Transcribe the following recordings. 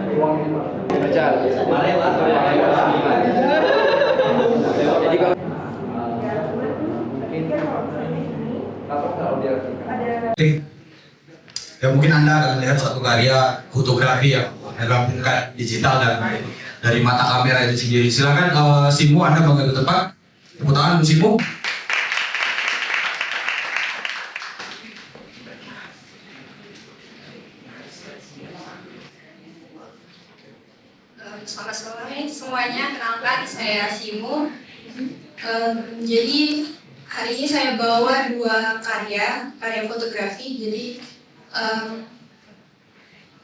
Baca. Jadi kalau ya mungkin Anda akan melihat satu karya fotografi yang digabungkan digital dan dari mata kamera itu sendiri. Silakan Simu, Anda bangga ke depan. Tepuk tangan untuk Simu. Selamat sore semuanya, kenalkan saya Simu. Jadi hari ini saya bawa dua karya fotografi. Jadi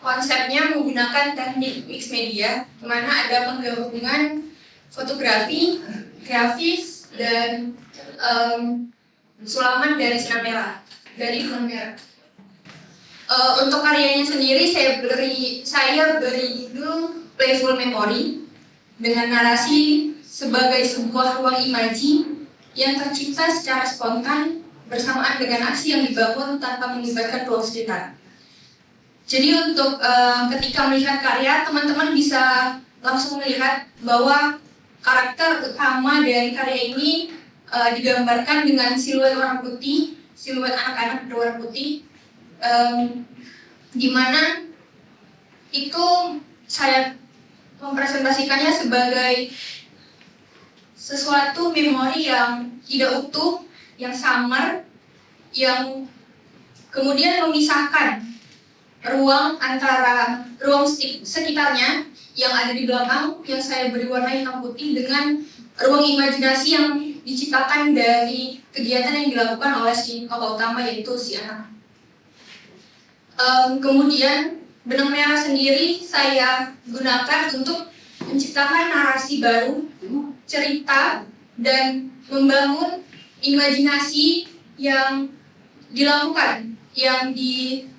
konsepnya menggunakan teknik mix media, di mana ada penggabungan fotografi, grafis, dan sulaman dari sinar merah, dari benang merah. Untuk karyanya sendiri saya beri judul Playful Memory dengan narasi sebagai sebuah ruang imaji yang tercipta secara spontan bersamaan dengan aksi yang dibangun tanpa melibatkan ruang sekitar. Jadi untuk ketika melihat karya, teman-teman bisa langsung melihat bahwa karakter utama dari karya ini digambarkan dengan siluet warna putih, siluet anak-anak berwarna putih, di mana itu saya mempresentasikannya sebagai sesuatu memori yang tidak utuh, yang samar, yang kemudian memisahkan ruang antara ruang sekitarnya yang ada di belakang yang saya beri warna hitam putih dengan ruang imajinasi yang diciptakan dari kegiatan yang dilakukan oleh si tokoh utama, yaitu si anak. Kemudian benang merah sendiri saya gunakan untuk menciptakan narasi baru, cerita, dan membangun imajinasi yang dilakukan, yang dibangun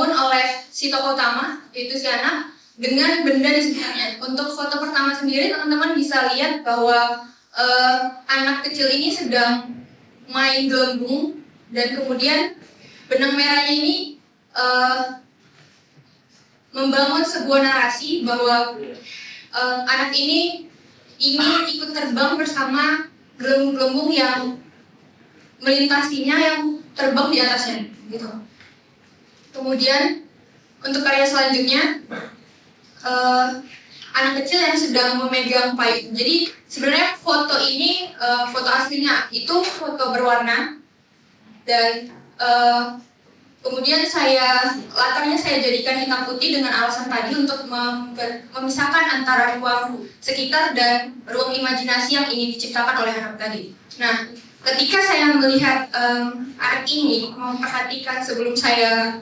oleh si tokoh utama, yaitu si anak, dengan benda di sekitarnya. Untuk foto pertama sendiri, teman-teman bisa lihat bahwa anak kecil ini sedang main gelembung, dan kemudian benang merahnya ini membangun sebuah narasi bahwa anak ini ingin ikut terbang bersama gelembung-gelembung yang melintasinya, yang terbang di atasnya, gitu. Kemudian untuk karya selanjutnya, anak kecil yang sedang memegang payung. Jadi sebenarnya foto ini, foto aslinya itu foto berwarna, dan kemudian latarnya saya jadikan hitam putih dengan alasan tadi untuk memisahkan antara ruang sekitar dan ruang imajinasi yang ingin diciptakan oleh anak tadi. Nah, ketika saya melihat anak ini, memperhatikan sebelum saya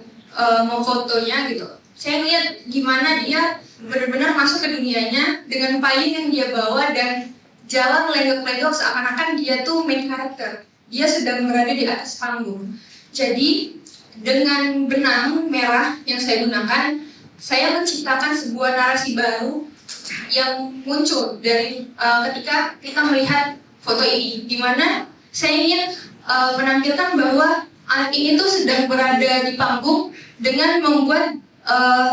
memfotonya gitu, saya lihat gimana dia benar-benar masuk ke dunianya dengan payung yang dia bawa dan jalan melenggak-lenggok seakan-akan dia tuh main karakter. Dia sedang berada di atas panggung. Jadi dengan benang merah yang saya gunakan, saya menciptakan sebuah narasi baru yang muncul dari ketika kita melihat foto ini, di mana saya ingin menampilkan bahwa anak ini tuh sedang berada di panggung dengan membuat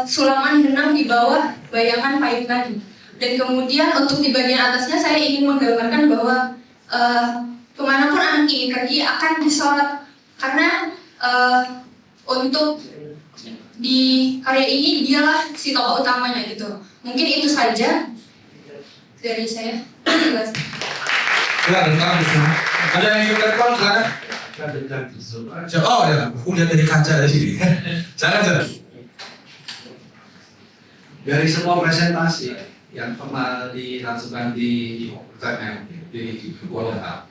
sulaman benang di bawah bayangan payung tadi. Dan kemudian untuk di bagian atasnya saya ingin menggambarkan bahwa kemanapun anak ini pergi akan disorot, karena untuk di karya ini dialah si tokoh utamanya gitu. Mungkin itu saja dari saya. Silakan, ada yang ingin telepon, silakan. Oh ya, udah dari kaca dari sini. Silakan. Dari semua presentasi yang pernah dilangsungkan di UTM di Kuala,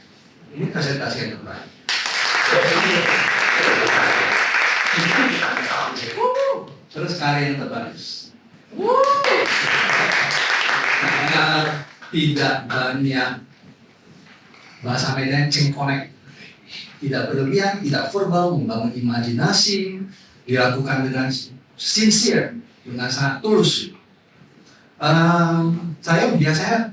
ini presentasi yang terbaik. Terus karya yang terbagus. Karena tidak banyak bahasa Medan cengkonek, tidak berlebihan, tidak verbal, membangun imajinasi, dilakukan dengan sincere, dengan sangat tulus. Saya biasanya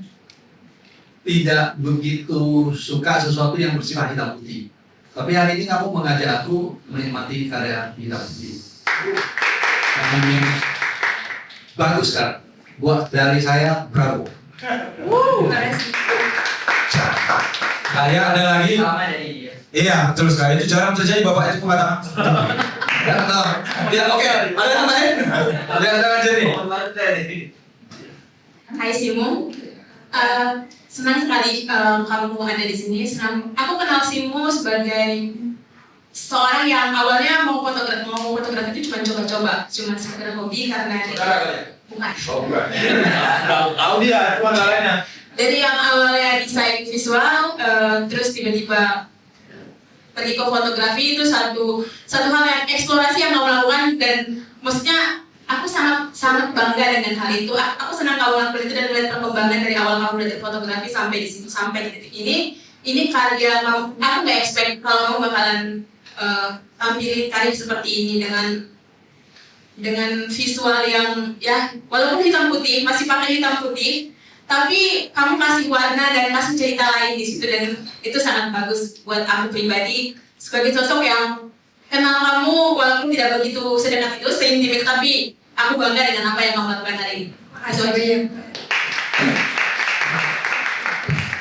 tidak begitu suka sesuatu yang bersifat hitam putih. Tapi hari ini kamu mengajak aku menikmati karya hitam putih. Bagus kan? Buat dari saya, bravo. Terima kasih. Kayak ada lagi. Sama dari dia. Iya, betul sekali. Itu jarang terjadi Bapak itu mengatakan. Ya, betul. Ya, oke. Ada yang lain? Ada yang lanjut nih. Hai Simu, senang sekali kamu ada di sini. Senang. Aku kenal Simu sebagai seorang yang awalnya mau fotografi itu cuma coba-coba, cuma sekedar hobi karena bukan. Oh, bukan. Tahu dia, cuma lainnya. Dari yang awalnya desain visual, terus tiba-tiba pergi ke fotografi itu satu hal yang eksplorasi yang kamu lakukan dan maksudnya aku sangat bangga dengan hal itu. Aku senang kamu lakukan itu dan melihat perkembangan dari awal kamu belajar fotografi sampai di situ sampai di titik ini. Ini karya kamu. Aku nggak expect kalau kamu bakalan tampilin karya seperti ini dengan visual yang ya walaupun hitam putih masih pakai hitam putih, tapi kamu kasih warna dan kasih cerita lain di situ dan itu sangat bagus buat aku pribadi sebagai sosok yang kenal kamu walaupun tidak begitu sedekat itu, seintimate, tapi aku bangga dengan apa yang kamu lakukan hari ini. Makasih.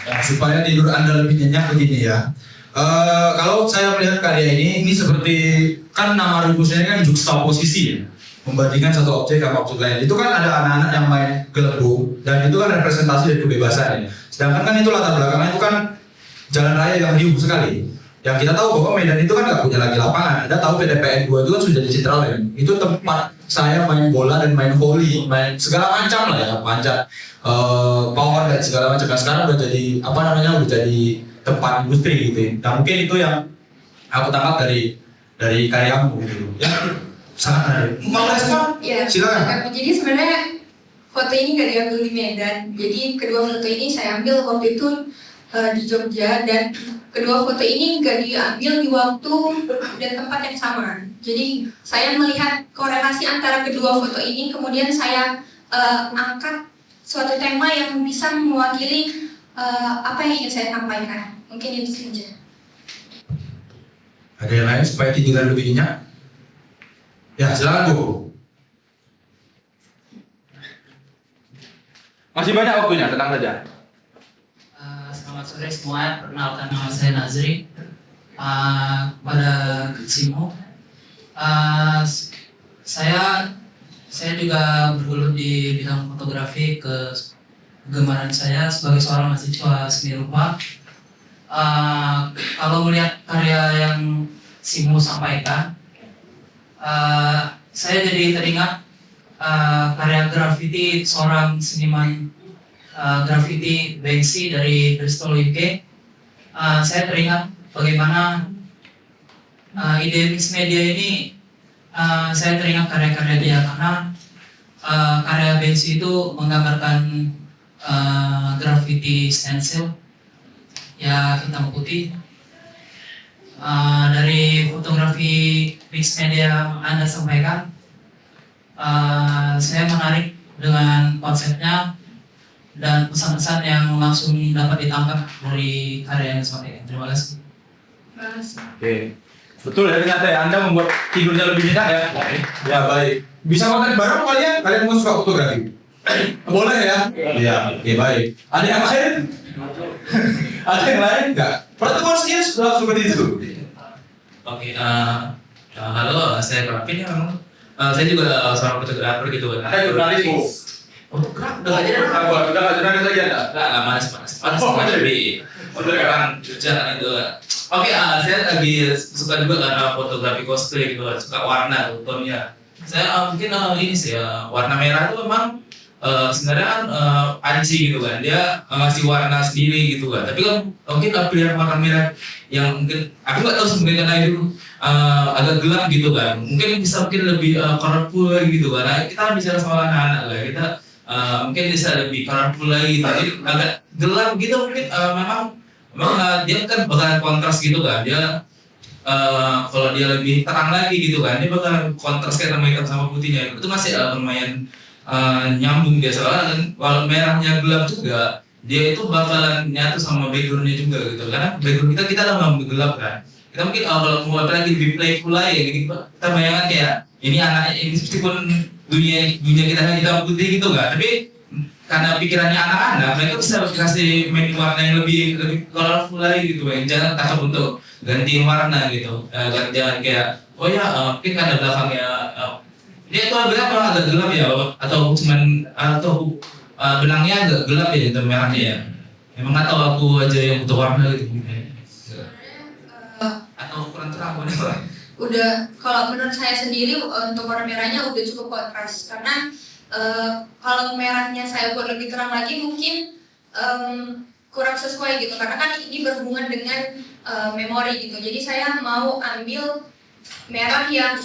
Ya, supaya tidur Anda lebih nyenyak begini ya. Kalau saya melihat karya ini seperti kan nama rumusnya kan juxtaposisi ya. Membandingkan satu objek sama objek lain. Itu kan ada anak-anak yang main gelembung dan itu kan representasi dari kebebasan ya. Sedangkan kan itu latar belakangnya itu kan jalan raya yang riuh sekali. Yang kita tahu bahwa Medan itu kan nggak punya lagi lapangan. Anda tahu PDPN 2 itu kan sudah di Citraland. Itu tempat saya main bola dan main volley, main segala macam lah ya, panjat pohon dan segala macam. Nah, sekarang udah jadi udah jadi tempat industri gitu. Nah mungkin itu yang aku tangkap dari karyamu gitu. Ya sangat menarik. Mau respon? Ya, Silakan. jadi sebenarnya foto ini nggak diambil di Medan. Jadi kedua foto ini saya ambil waktu itu di Jogja dan kedua foto ini nggak diambil di waktu dan tempat yang sama. Jadi saya melihat korelasi antara kedua foto ini, kemudian saya angkat suatu tema yang bisa mewakili apa yang ingin saya sampaikan. Mungkin itu saja. Ada yang lain supaya tiduran lebih nyenyak? Ya, silakan Bu. Masih banyak waktunya, tenang saja. Selamat sore semua, perkenalkan nama saya Nazri. Pada Simu, saya juga bergelut di bidang fotografi. Kegemaran saya sebagai seorang mahasiswa seni rupa. Kalau melihat karya yang Simu sampaikan, saya jadi teringat karya grafiti seorang seniman grafiti Banksy dari Bristol, UK. Saya teringat bagaimana ide mixed media ini, saya teringat karya-karya dia karena karya Banksy itu menggambarkan grafiti stencil ya hitam putih. Dari fotografi mixed media yang Anda sampaikan, saya menarik dengan konsepnya dan pesan-pesan yang langsung dapat ditangkap dari karya yang disampaikan. Terima kasih. Oke. Betul ya, ternyata ya Anda membuat tidurnya lebih nyenyak ya. Ya baik. Bisa makan bareng kalian? Kalian mau suka fotografi? Boleh ya? Iya. Oke baik. Ada yang lain? Ada yang lain nggak? Pertemuan sekian sudah seperti itu. Oke, halo, saya Pravin ya memang. Saya juga seorang fotografer gitu kan. Ada jurnalis Bu. Fotografer udah aja deh. Udah nggak jurnalis lagi Anda? Nggak panas lebih. Fotografer kerjaan itu. Oke, saya lagi suka juga karena fotografi cosplay gitu kan, suka warna tonnya. Saya mungkin ini sih ya, warna merah itu memang sebenarnya kan panci gitu kan, dia ngasih warna sendiri gitu kan. Tapi kan mungkin pilihan warna merah yang mungkin aku nggak tahu sebenarnya karena itu agak gelap gitu kan. Mungkin bisa lebih colorful gitu kan. Nah, kita bicara soal anak-anak lah, kita mungkin bisa lebih colorful lagi. Jadi agak gelap gitu mungkin memang dia kan bakalan kontras gitu kan. Dia kalau dia lebih terang lagi gitu kan, dia bakalan kontras kayak hitam sama putihnya. Itu masih lumayan nyambung dia, soalnya kan kalau merahnya gelap juga dia itu bakalan nyatu sama backgroundnya juga gitu, karena background kita lama gelap kan. Kita mungkin kalau mau lagi lebih playful aja gitu, kita bayangkan kayak ini anaknya ini meskipun dunia kita hanya hitam putih gitu nggak, tapi karena pikirannya anak-anak, mereka bisa kasih main warna yang lebih colorful lagi gitu, jangan takut untuk ganti warna gitu, jangan kayak oh ya mungkin ada belakangnya dia itu agak gelap ya, atau cuman atau benangnya agak gelap ya itu merahnya ya, emang nggak tahu aku aja yang butuh warna gitu, atau kurang terang warna. Udah, kalau menurut saya sendiri untuk warna merahnya udah cukup kontras, karena kalau merahnya saya buat lebih terang lagi mungkin kurang sesuai gitu, karena kan ini berhubungan dengan memori gitu. Jadi saya mau ambil merah yang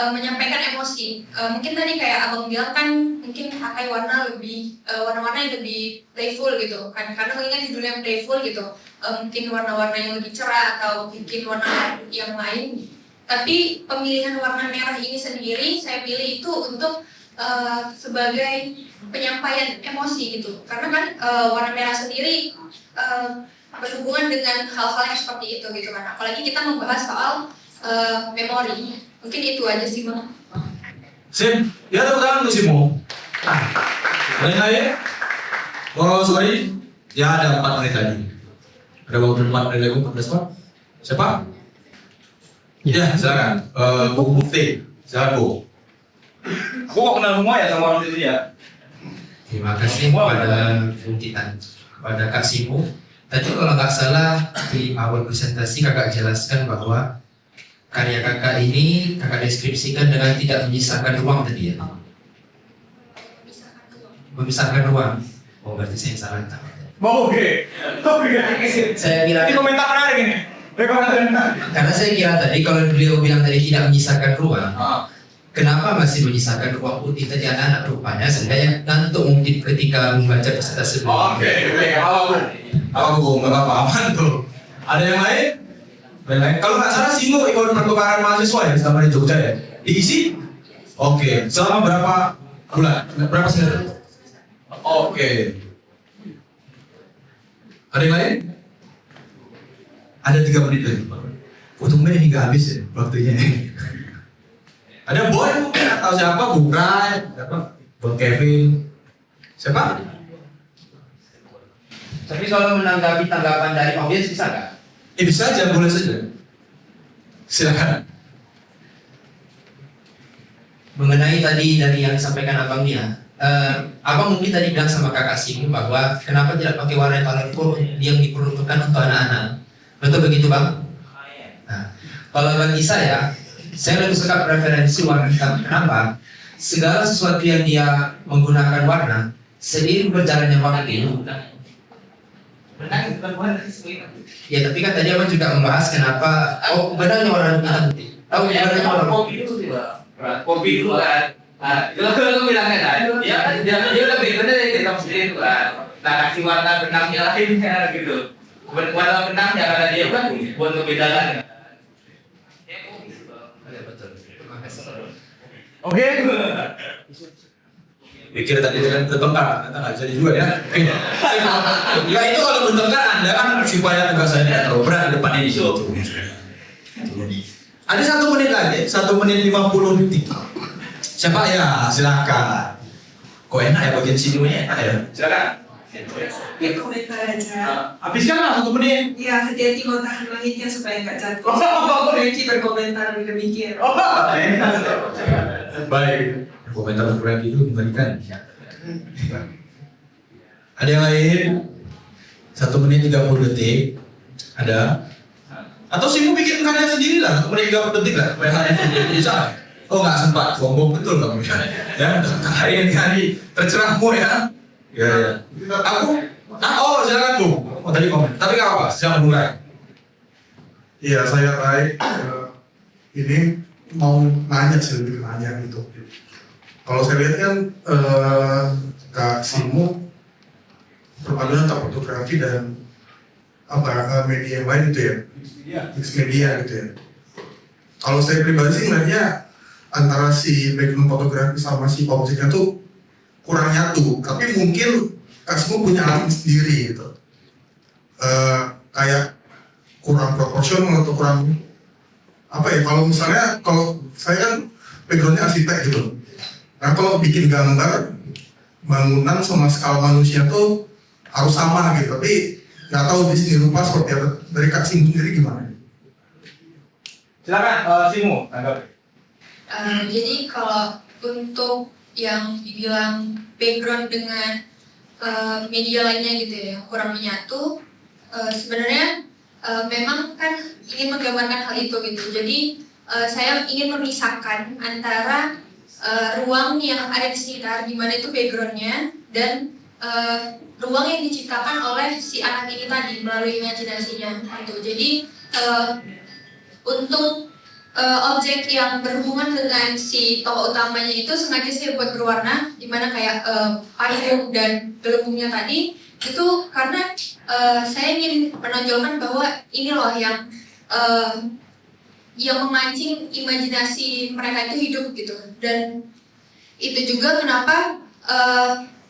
menyampaikan emosi. Mungkin tadi kayak abang bilang kan mungkin pakai warna-warna yang lebih playful gitu kan, karena mengingat judulnya playful gitu. Mungkin warna-warna yang lebih cerah atau mungkin warna yang lain. Tapi pemilihan warna merah ini sendiri saya pilih itu untuk sebagai penyampaian emosi gitu, karena kan warna merah sendiri berhubungan dengan hal-hal yang seperti itu gitu kan, apalagi kita membahas soal memori. Mungkin itu aja sih bang. Sim, ya tepuk tangan untuk Simo. Ada yang lain? Oh sorry, ya ada 4 menit lagi. Ada waktu 4 menit lagi, 14 Pak. Siapa? Ya, silakan. Bu Mufti, silakan Bu. Aku kok kenal semua ya sama orang itu ya. Terima kasih kepada Buntitan, kepada Kak Simo. Tadi kalau nggak salah di awal presentasi kakak jelaskan bahwa karya kakak ini kakak deskripsikan dengan tidak menyisakan ruang tadi ya. Memisahkan ruang. Oh berarti saya salah. Oke. Saya kira Ini komentar menarik ini. karena saya kira tadi kalau beliau bilang tadi tidak menyisakan ruang. Kenapa masih menyisakan ruang putih tadi anak-anak rupanya sebenarnya ngantuk mungkin ketika membaca peserta sebelumnya. Oke, apa Bu? Nggak apa-apa, aman tuh. Ada yang lain? Ada yang lain? Kalau nggak salah Simo ikut pertukaran mahasiswa ya selama di Jogja ya? Diisi? Oke, selama berapa bulan? Berapa semester? Oke. Ada yang lain? Ada 3 menit lagi. Untungnya hingga habis ya waktunya. Ada Boy mungkin atau siapa? Bukan, siapa? Bang Kevin. Siapa? Tapi kalau menanggapi tanggapan dari audiens bisa nggak? Bisa aja, boleh saja. Silakan. Mengenai tadi dari yang disampaikan abang Nia, abang mungkin tadi bilang sama kakak Simo bahwa kenapa tidak pakai warna colorful yang diperuntukkan untuk anak-anak. Betul begitu bang? Nah, kalau bagi saya lebih suka preferensi warna hitam. Kenapa? Segala sesuatu yang dia menggunakan warna seiring berjalannya waktu. Ya tapi kan tadi abang juga membahas kenapa benangnya warna hitam putih. Tahu benangnya warna Kopi itu kan. Lu bilangnya kan, dia lebih benar dari hitam sendiri itu kan. Nah kasih warna benangnya lainnya gitu. Warna benang yang ada dia kan buat membedakan. Oke. Pikir tadi dengan bertengkar, ternyata nggak jadi juga ya. Ya itu kalau bertengkar Anda kan supaya tugasannya tidak terlalu berat di depan ini. Ada 1 menit lagi, 1 menit 50 detik. Siapa ya? Silakan. Kok enak ya bagian sini enak ya? Silakan. Ya komentar aja. Habiskan lah 1 menit. Ya hati-hati mau tahan langitnya supaya nggak jatuh. Oh, Ricky berkomentar demikian. Baik. Komentar kurang itu diberikan. Ada yang lain? 1 menit 30 detik. Ada? Atau Simo bikin karya sendiri lah, 1 menit 30 detik lah. Bisa. Oh nggak sempat, sombong betul kamu ya. Hari-hari tercerahmu ya. Ya. Aku? Silakan Bu. Oh tadi komen. Tapi nggak apa-apa, silakan Bu Rai. Iya, saya Rai. Ini mau nanya sih, lebih nanya gitu. Kalau saya lihat kan Kak Simo perpaduan antara fotografi dan media yang lain gitu ya, mix media gitu ya. Kalau saya pribadi sih melihatnya antara si background fotografi sama si objeknya tuh kurang nyatu, tapi mungkin Kak Simo punya alat sendiri gitu. Kayak kurang proporsional atau kurang apa ya, kalau misalnya kalau saya kan backgroundnya arsitek gitu, Nah kalau bikin gambar bangunan sama skala manusia tuh harus sama gitu, tapi nggak tahu di sini rupa seperti apa. Dari Kak Simu sendiri gimana? Silakan, Simu, tanggapi. Jadi kalau untuk yang dibilang background dengan media lainnya gitu ya, kurang menyatu, sebenarnya memang kan ingin menggambarkan hal itu gitu. Jadi saya ingin memisahkan antara ruang yang ada di sekitar, di mana itu backgroundnya, dan ruang yang diciptakan oleh si anak ini tadi melalui imajinasinya gitu. Jadi untuk objek yang berhubungan dengan si tokoh utamanya itu sengaja saya buat berwarna, dimana kayak payung dan gelembungnya tadi itu karena saya ingin menonjolkan bahwa ini loh yang memancing imajinasi mereka itu hidup gitu. Dan itu juga kenapa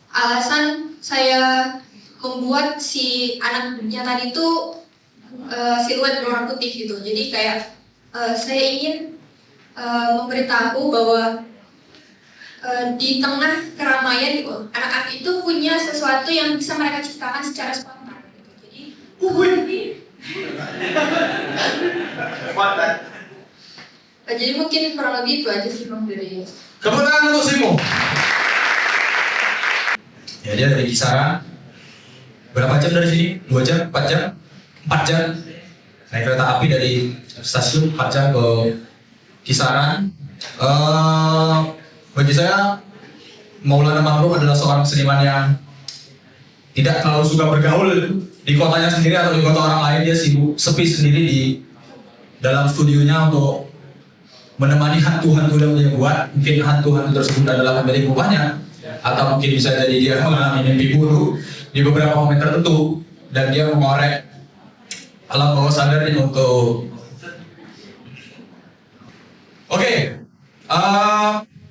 alasan saya membuat si anaknya tadi itu siluet berwarna putih gitu. Jadi kayak saya ingin memberitahu bahwa di tengah keramaian gitu, anak-anak itu punya sesuatu yang bisa mereka ciptakan secara spontan gitu. Jadi mungkin kurang lebih itu aja sih Bang dari. Kemudian untuk Simu. Ya dia dari kisaran berapa jam dari sini? 2 jam? 4 jam? 4 jam? Naik kereta api dari stasiun 4 jam ke kisaran. Bagi saya Maulana Mahrum adalah seorang seniman yang tidak terlalu suka bergaul di kotanya sendiri atau di kota orang lain. Dia sibuk sepi sendiri di dalam studionya untuk menemani hantu-hantu yang dia buat. Mungkin hantu-hantu tersebut adalah pemilik rumahnya, atau mungkin bisa jadi dia mengalami mimpi buruk di beberapa momen tertentu, dan dia mengorek alam bawah sadarnya untuk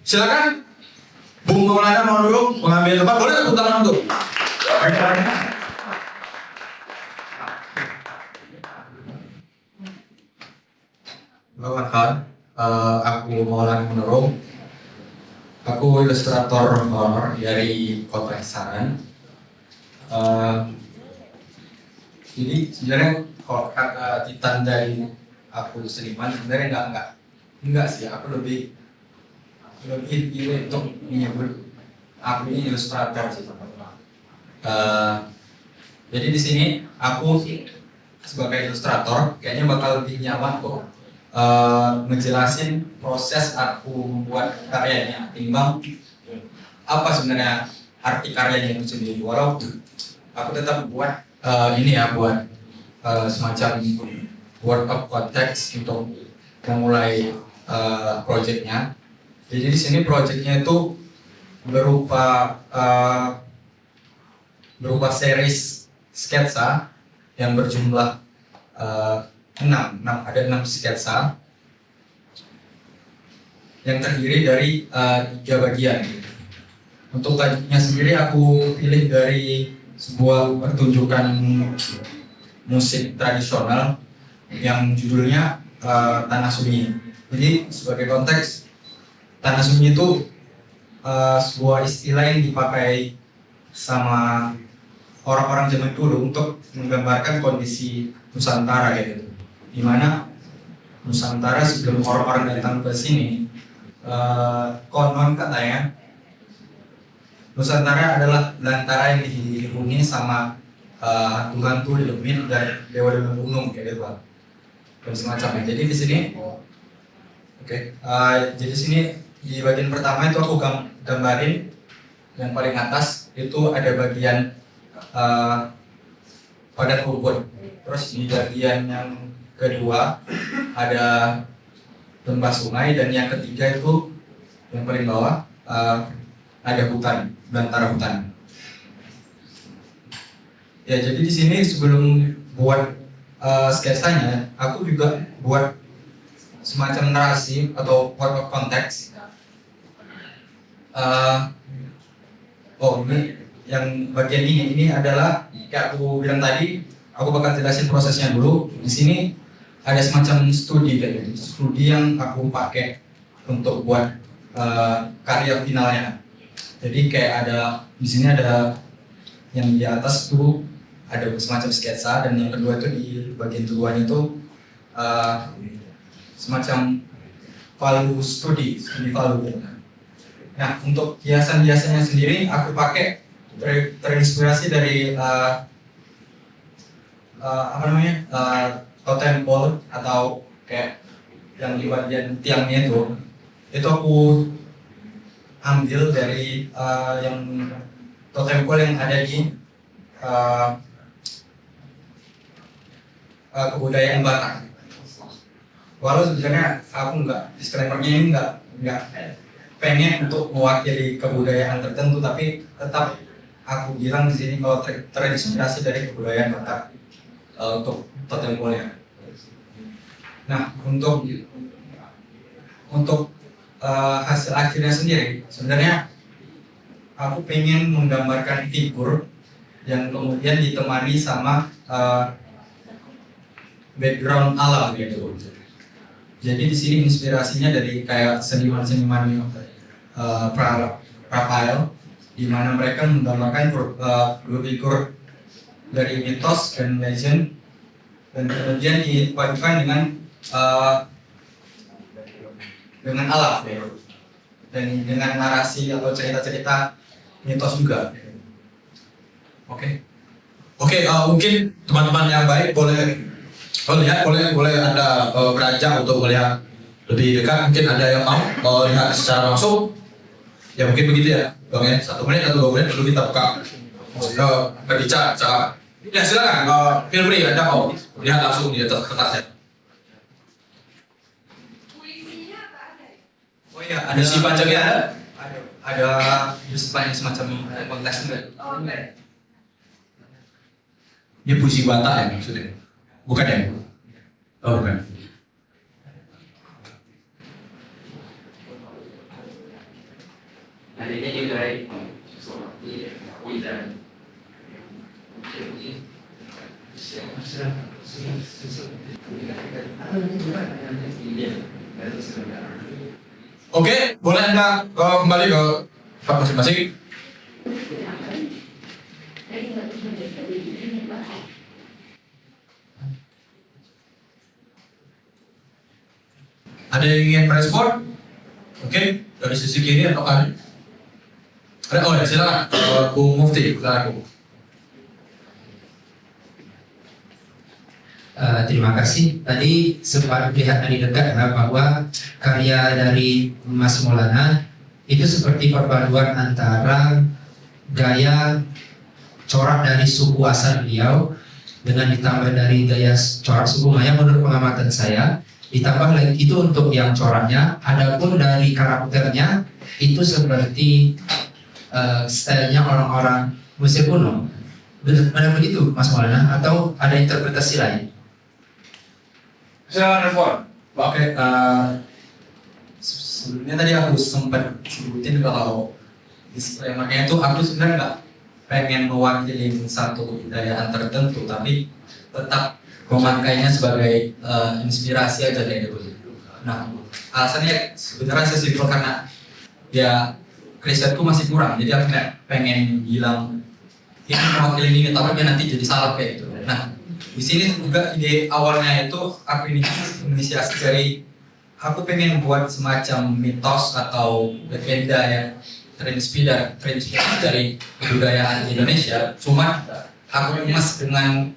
silakan Bung Maulana Mahrum mengambil tempat. Boleh tepuk tangan untuk Perkenalkan, aku Maulana Mahrum. Aku ilustrator horor dari Kota Kisaran. Jadi sebenarnya kalau kata Titan dari aku seniman, sebenarnya enggak sih. Aku lebih ini untuk menyebut aku ini ilustrator sih. Jadi di sini aku sebagai ilustrator kayaknya bakal lebih nyaman kok ngejelasin proses aku membuat karyanya timbang apa sebenarnya arti karyanya itu sendiri. Walau aku tetap buat buat semacam word of context untuk memulai projectnya. Jadi di sini projectnya itu berupa series sketsa yang berjumlah 6 sketsa yang terdiri dari 3 bagian. Untuk tajuknya sendiri aku pilih dari sebuah pertunjukan musik tradisional yang judulnya Tanah Sunyi. Jadi sebagai konteks, Tanah Sunyi itu sebuah istilah yang dipakai sama orang-orang zaman dulu untuk menggambarkan kondisi Nusantara gitu. Dimana Nusantara sebelum orang-orang datang ke sini, konon katanya Nusantara adalah belantara yang dihuni sama hantu-hantu, demit dan dewa-dewa gunung kayak gitu Pak. Dan semacamnya. Jadi di sini, jadi sini di bagian pertama itu aku gambarin yang paling atas itu ada bagian padat rumput. Terus di bagian yang kedua ada lembah sungai, dan yang ketiga itu yang paling bawah ada hutan, belantara hutan. Ya, jadi di sini sebelum buat sketsanya, aku juga buat semacam narasi atau word of context. Ini yang bagian ini adalah kayak aku bilang tadi, aku bakal jelasin prosesnya dulu. Di sini ada semacam studi kayak gitu, studi yang aku pakai untuk buat karya finalnya. Jadi kayak ada di sini ada yang di atas tuh ada semacam sketsa, dan yang kedua itu di bagian keduanya itu semacam value studi value. Nah, untuk hiasan-hiasannya sendiri aku pakai terinspirasi dari totem pole atau kayak yang di bagian tiangnya itu aku ambil dari yang totem pole yang ada di kebudayaan Batak. Walau sebenarnya aku disclaimer-nya ini nggak pengen untuk mewakili kebudayaan tertentu, tapi tetap aku bilang di sini kalau terinspirasi dari kebudayaan Batak untuk totem pole-nya. Nah, untuk hasil akhirnya sendiri, sebenarnya aku pengen menggambarkan figur yang kemudian ditemani sama background alam gitu. Jadi di sini inspirasinya dari kayak seniman-seniman Raphael, di mana mereka menggambarkan figur dari mitos dan legend, dan kemudian dipadukan dengan alam dan dengan narasi atau cerita-cerita mitos juga. Oke, mungkin teman-teman yang baik boleh Anda beranjak untuk melihat lebih dekat. Mungkin ada yang mau lihat secara langsung, ya mungkin begitu ya Bang ya, 1 menit atau 2 menit dulu kita buka berbicara. Ya silakan, feel free Anda mau lihat langsung di atas kertasnya. Oh iya, ada si panjangnya ada semacam konteks enggak? Ini puisi Batak ya maksudnya? Bukan ya? Oh bukan. Oke, boleh Anda kembali ke tempat masing-masing. Ada yang ingin merespon? Oke, dari sisi kiri atau kanan? Ada, oh ya silakan, Bung Mufti, silakan. Terima kasih. Tadi sempat lihat dari dekat bahwa karya dari Mas Maulana itu seperti perpaduan antara gaya corak dari suku asal beliau dengan ditambah dari gaya corak suku Maya menurut pengamatan saya. Ditambah lagi itu untuk yang coraknya, adapun dari karakternya itu seperti stylenya orang-orang Mesir kuno. Benar begitu Mas Maulana atau ada interpretasi lain? Silakan respon. Oke, sebelumnya tadi aku sempat sebutin kalau disclaimer-nya itu aku sebenarnya nggak pengen mewakili satu kebudayaan tertentu, tapi tetap memakainya sebagai inspirasi aja kayak gitu. Nah, alasannya sebenarnya sesimpel karena ya risetku masih kurang, jadi aku kayak pengen bilang ini mewakili ini, tapi nanti jadi salah kayak gitu. Nah, di sini juga ide awalnya itu aku inisiasi dari aku pengen buat semacam mitos atau legenda yang terinspirasi dari kebudayaan Indonesia. Cuma aku kemas dengan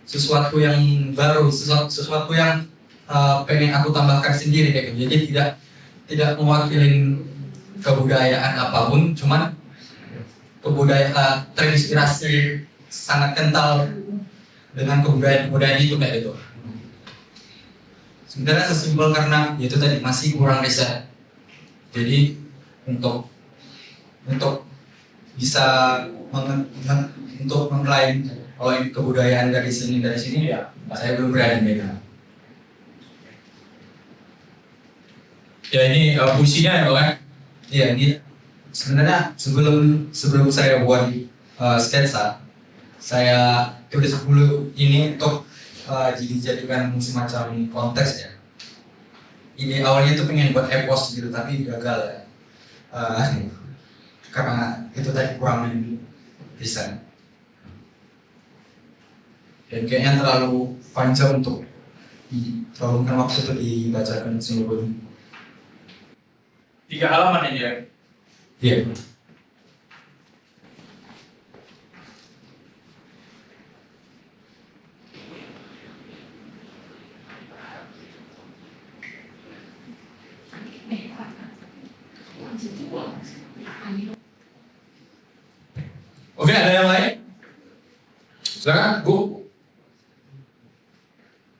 sesuatu yang baru, sesuatu yang pengen aku tambahkan sendiri kayak gitu. Jadi tidak mewakili kebudayaan apapun, cuman kebudayaan terinspirasi sangat kental dengan kebudayaan itu kayak gitu. Sebenarnya sesimpel karena itu tadi masih kurang riset. Jadi untuk bisa untuk mengklaim kalau ini kebudayaan dari sini ya saya belum berani megang. Ya ini puisinya ya Bang? Iya, ini sebenarnya sebelum saya buat sketsa, saya tulis dulu ini untuk dijadikan semacam konteks ya. ini awalnya tuh pengen buat epos gitu tapi gagal ya. Karena itu tadi kurang bisa. Dan kayaknya terlalu panjang untuk terlalu kan waktu itu dibacakan seluruhnya. 3 halaman ini ya. Iya. Oke, ada yang lain? Silakan, Bu.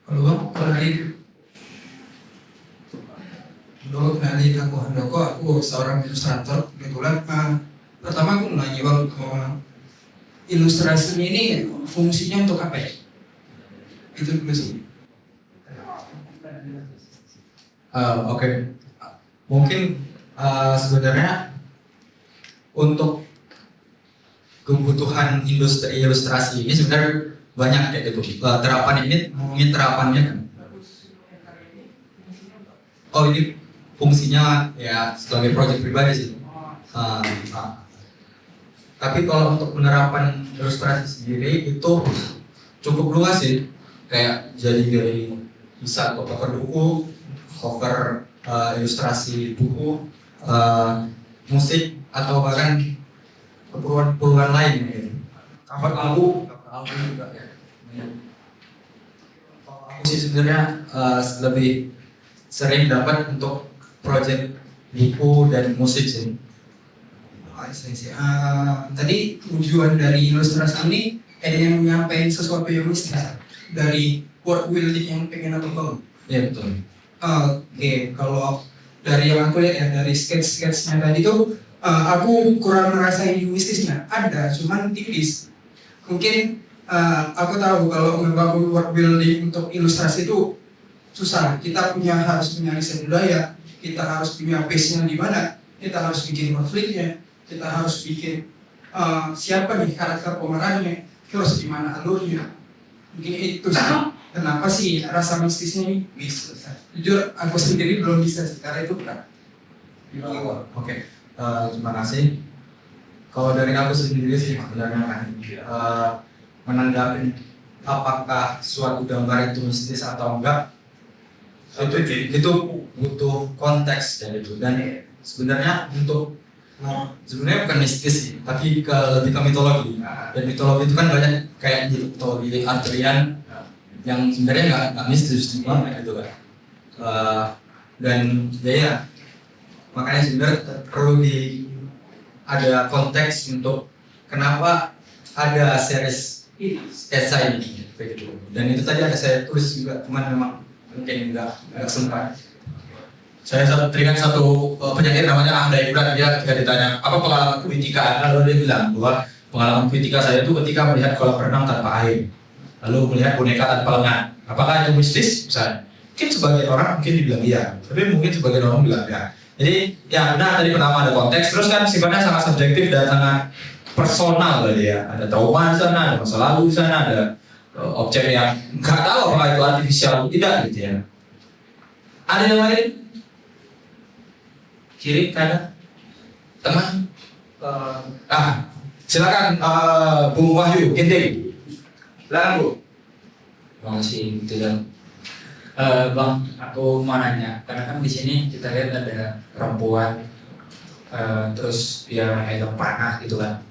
Halo, kenalin aku Handoko, aku seorang ilustrator. Kebetulan pertama aku nanya bang, ilustrasi ini fungsinya untuk apa ya? Itu dulu sih. Oke. Mungkin sebenarnya untuk kebutuhan industri ilustrasi ini sebenarnya banyak kayak gitu. Terapan ini ngomongin terapannya kan. Oh ini fungsinya ya sebagai proyek pribadi sih. Tapi kalau untuk penerapan ilustrasi sendiri itu cukup luas sih. Kayak jadi dari bisa cover buku, cover ilustrasi buku, musik atau bahkan keperluan lain gitu. Cover album juga ya. Aku sih sebenarnya lebih sering dapat untuk project buku dan musik sih. Tadi tujuan dari ilustrasi ini ada yang menyampaikan sesuatu yang mistis dari world building yang pengen aku bangun. Iya betul. Oke, kalau dari yang aku lihat ya dari sketch-sketchnya tadi tuh aku kurang ngerasain mistisnya. Ada, cuman tipis. Mungkin aku tahu kalau membangun world building untuk ilustrasi itu susah. Kita harus punya riset budaya, kita harus punya base-nya di mana, kita harus bikin konfliknya, kita harus bikin siapa nih karakter pemerannya, terus di mana alurnya. Mungkin itu sih. Kenapa sih rasa mistisnya ini bisa? Jujur aku sendiri belum bisa sih, karena itu berat. Oke, terima kasih. Kalau dari aku sendiri sih sebenarnya kan menanggapi apakah suatu gambar itu mistis atau enggak itu butuh konteks dan itu, dan sebenarnya untuk sebenarnya bukan mistis sih, tapi lebih ke mitologi. Dan mitologi itu kan banyak kayak mitologi Arthurian yang sebenarnya nggak mistis cuma gitu kan. Dan ya makanya sebenarnya perlu ada konteks untuk kenapa ada series sketsa ini begitu. Dan itu tadi ada saya tulis juga, cuman memang mungkin nggak sempat. Saya teringat satu penyair namanya Ahmad Ibran. Dia ketika ditanya apa pengalaman ketika, lalu dia bilang bahwa pengalaman ketika saya itu ketika melihat kolam renang tanpa air, lalu melihat boneka tanpa lengan. Apakah itu mistis? Misalnya, mungkin sebagian orang mungkin dibilang iya, tapi mungkin sebagian orang bilang ya. Jadi ya benar, tadi pertama ada konteks, terus kan sifatnya sangat subjektif dan sangat personal tadi ya. Ada trauma di sana, ada masa lalu di sana, ada objek yang nggak tahu apakah itu artifisial atau tidak gitu ya. Ada yang lain? Kiri, kanan, tengah. Silakan Bung Wahyu, Ginting. Silakan Bu. Terima kasih, tidak. Bang, aku mau nanya, karena kan di sini kita lihat ada perempuan, terus dia megang panah gitu kan.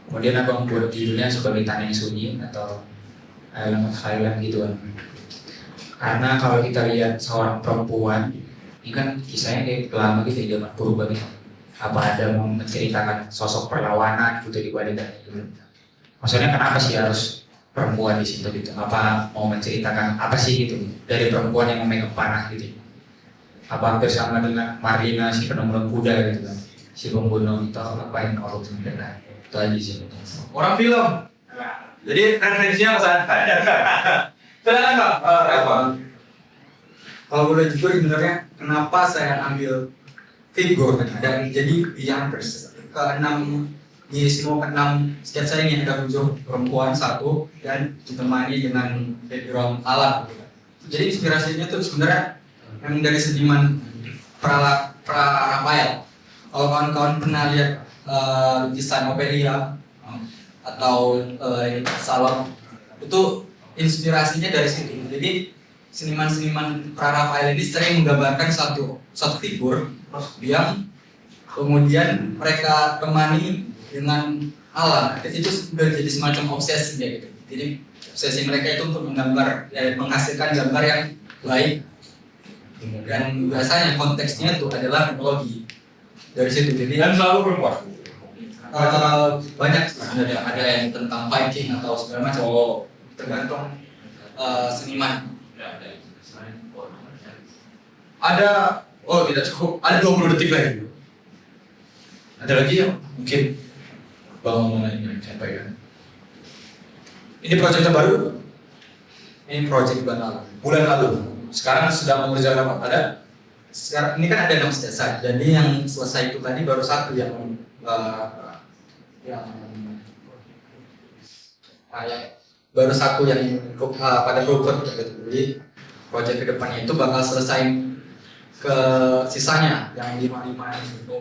Kemudian abang buat judulnya sebagai Tanah yang Sunyi atau Highland gitu kan. Karena kalau kita lihat seorang perempuan, ini kan kisahnya kayak lama gitu di zaman purba gitu. Apa ada mau menceritakan sosok perlawanan gitu di balik gitu. Maksudnya kenapa sih harus perempuan di situ gitu? Apa mau menceritakan apa sih gitu dari perempuan yang memegang panah gitu? Apa hampir sama dengan Marina si penunggang kuda gitu kan? Si pembunuh itu ngapain kalau sebenarnya? Itu aja sih. Orang film. Jadi referensinya ke sana. Silakan Pak. Kalau boleh jujur sebenarnya kenapa saya ambil figur dan jadi yang ke-6 di semua ke-6 sketsa ini ada unsur perempuan satu dan ditemani dengan background alam. Jadi inspirasinya tuh sebenarnya yang dari seniman pra-Rafael. Kalau kawan-kawan pernah lihat lukisan Ophelia atau Salon, itu inspirasinya dari situ. Jadi seniman-seniman pra-Rafael ini sering menggambarkan satu figur yang kemudian mereka temani dengan alam. Itu sudah jadi semacam obsesi ya gitu. Jadi obsesi mereka itu untuk menghasilkan gambar yang baik, dan biasanya konteksnya itu adalah teknologi dari situ. Jadi Dan selalu perempuan. Banyak sebenarnya, ada yang tentang Viking atau segala macam. Tergantung seniman. Ada, tidak cukup, ada 20 detik lagi. Ada lagi yang mungkin Bang ini sampaikan. Ini proyek baru. Ini proyek bulan lalu. Sekarang sedang mengerjakan apa? Ada. Sekarang ini kan ada 6 jasa. Jadi yang selesai itu tadi baru satu yang baru satu yang pada robot gitu. Jadi proyek kedepannya itu bakal selesai ke sisanya yang 5 itu.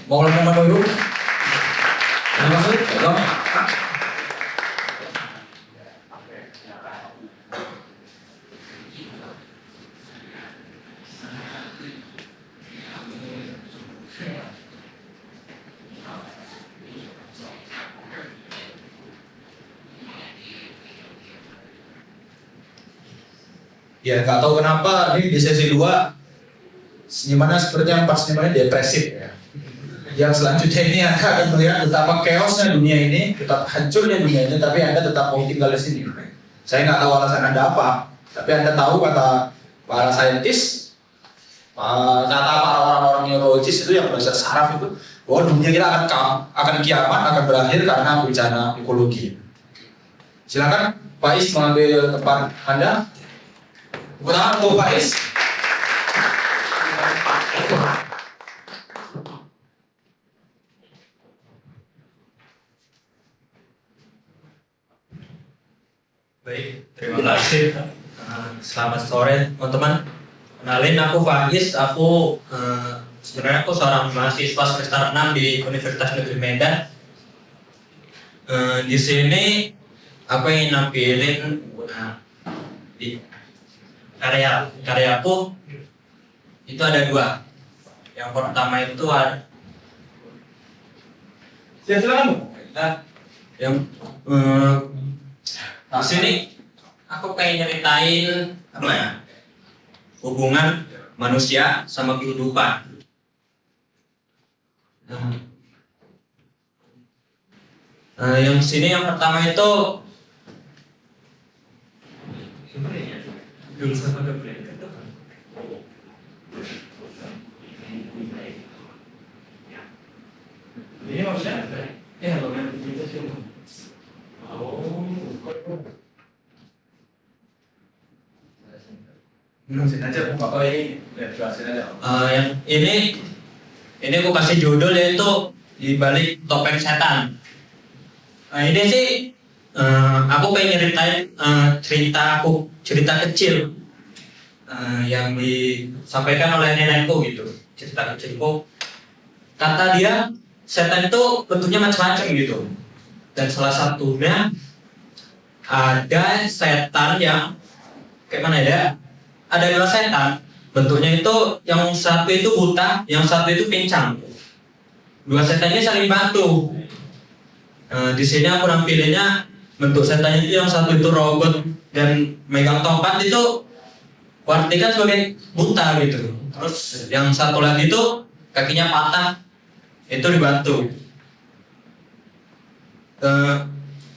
Mau ngomong dulu? Ya nggak tahu kenapa ini di sesi 2 senimannya sepertinya 4 senimannya depresif ya. Yang selanjutnya ini Anda akan melihat betapa chaosnya dunia ini, betapa hancurnya dunia ini, tapi Anda tetap mau tinggal di sini. Saya nggak tahu alasan Anda apa, tapi Anda tahu kata para saintis, kata para orang-orang neurologis itu yang belajar saraf itu, bahwa dunia kita akan kiamat, akan berakhir karena bencana ekologi. Silakan Pak Is mengambil tempat Anda. Pertama untuk Pak Is. Baik, terima kasih. Selamat sore teman-teman. Kenalin, aku Faiz. Aku sebenarnya aku seorang mahasiswa semester 6 di Universitas Negeri Medan. Di sini aku ingin nampilin di karyaku itu ada 2. Yang pertama itu ada yang di sini aku pengen nyeritain hubungan manusia sama kehidupan. Yang sini yang pertama itu Ini maksudnya? Ya, jelasin aja, jelasin aja. Yang ini aku kasih judul yaitu Di Balik Topeng Setan. Ini sih aku pengen nyeritain cerita kecil yang disampaikan oleh nenekku gitu. Cerita kecilku, kata dia setan itu bentuknya macam-macam gitu. Dan salah satunya ada setan yang kayak mana ya? Ada 2 setan, bentuknya itu yang satu itu buta, yang satu itu pincang. 2 setan ini saling bantu. Di sini aku nampilinnya bentuk setannya itu yang satu itu robot dan megang tongkat itu artikan sebagai buta gitu. Terus yang satu lagi itu kakinya patah, itu dibantu.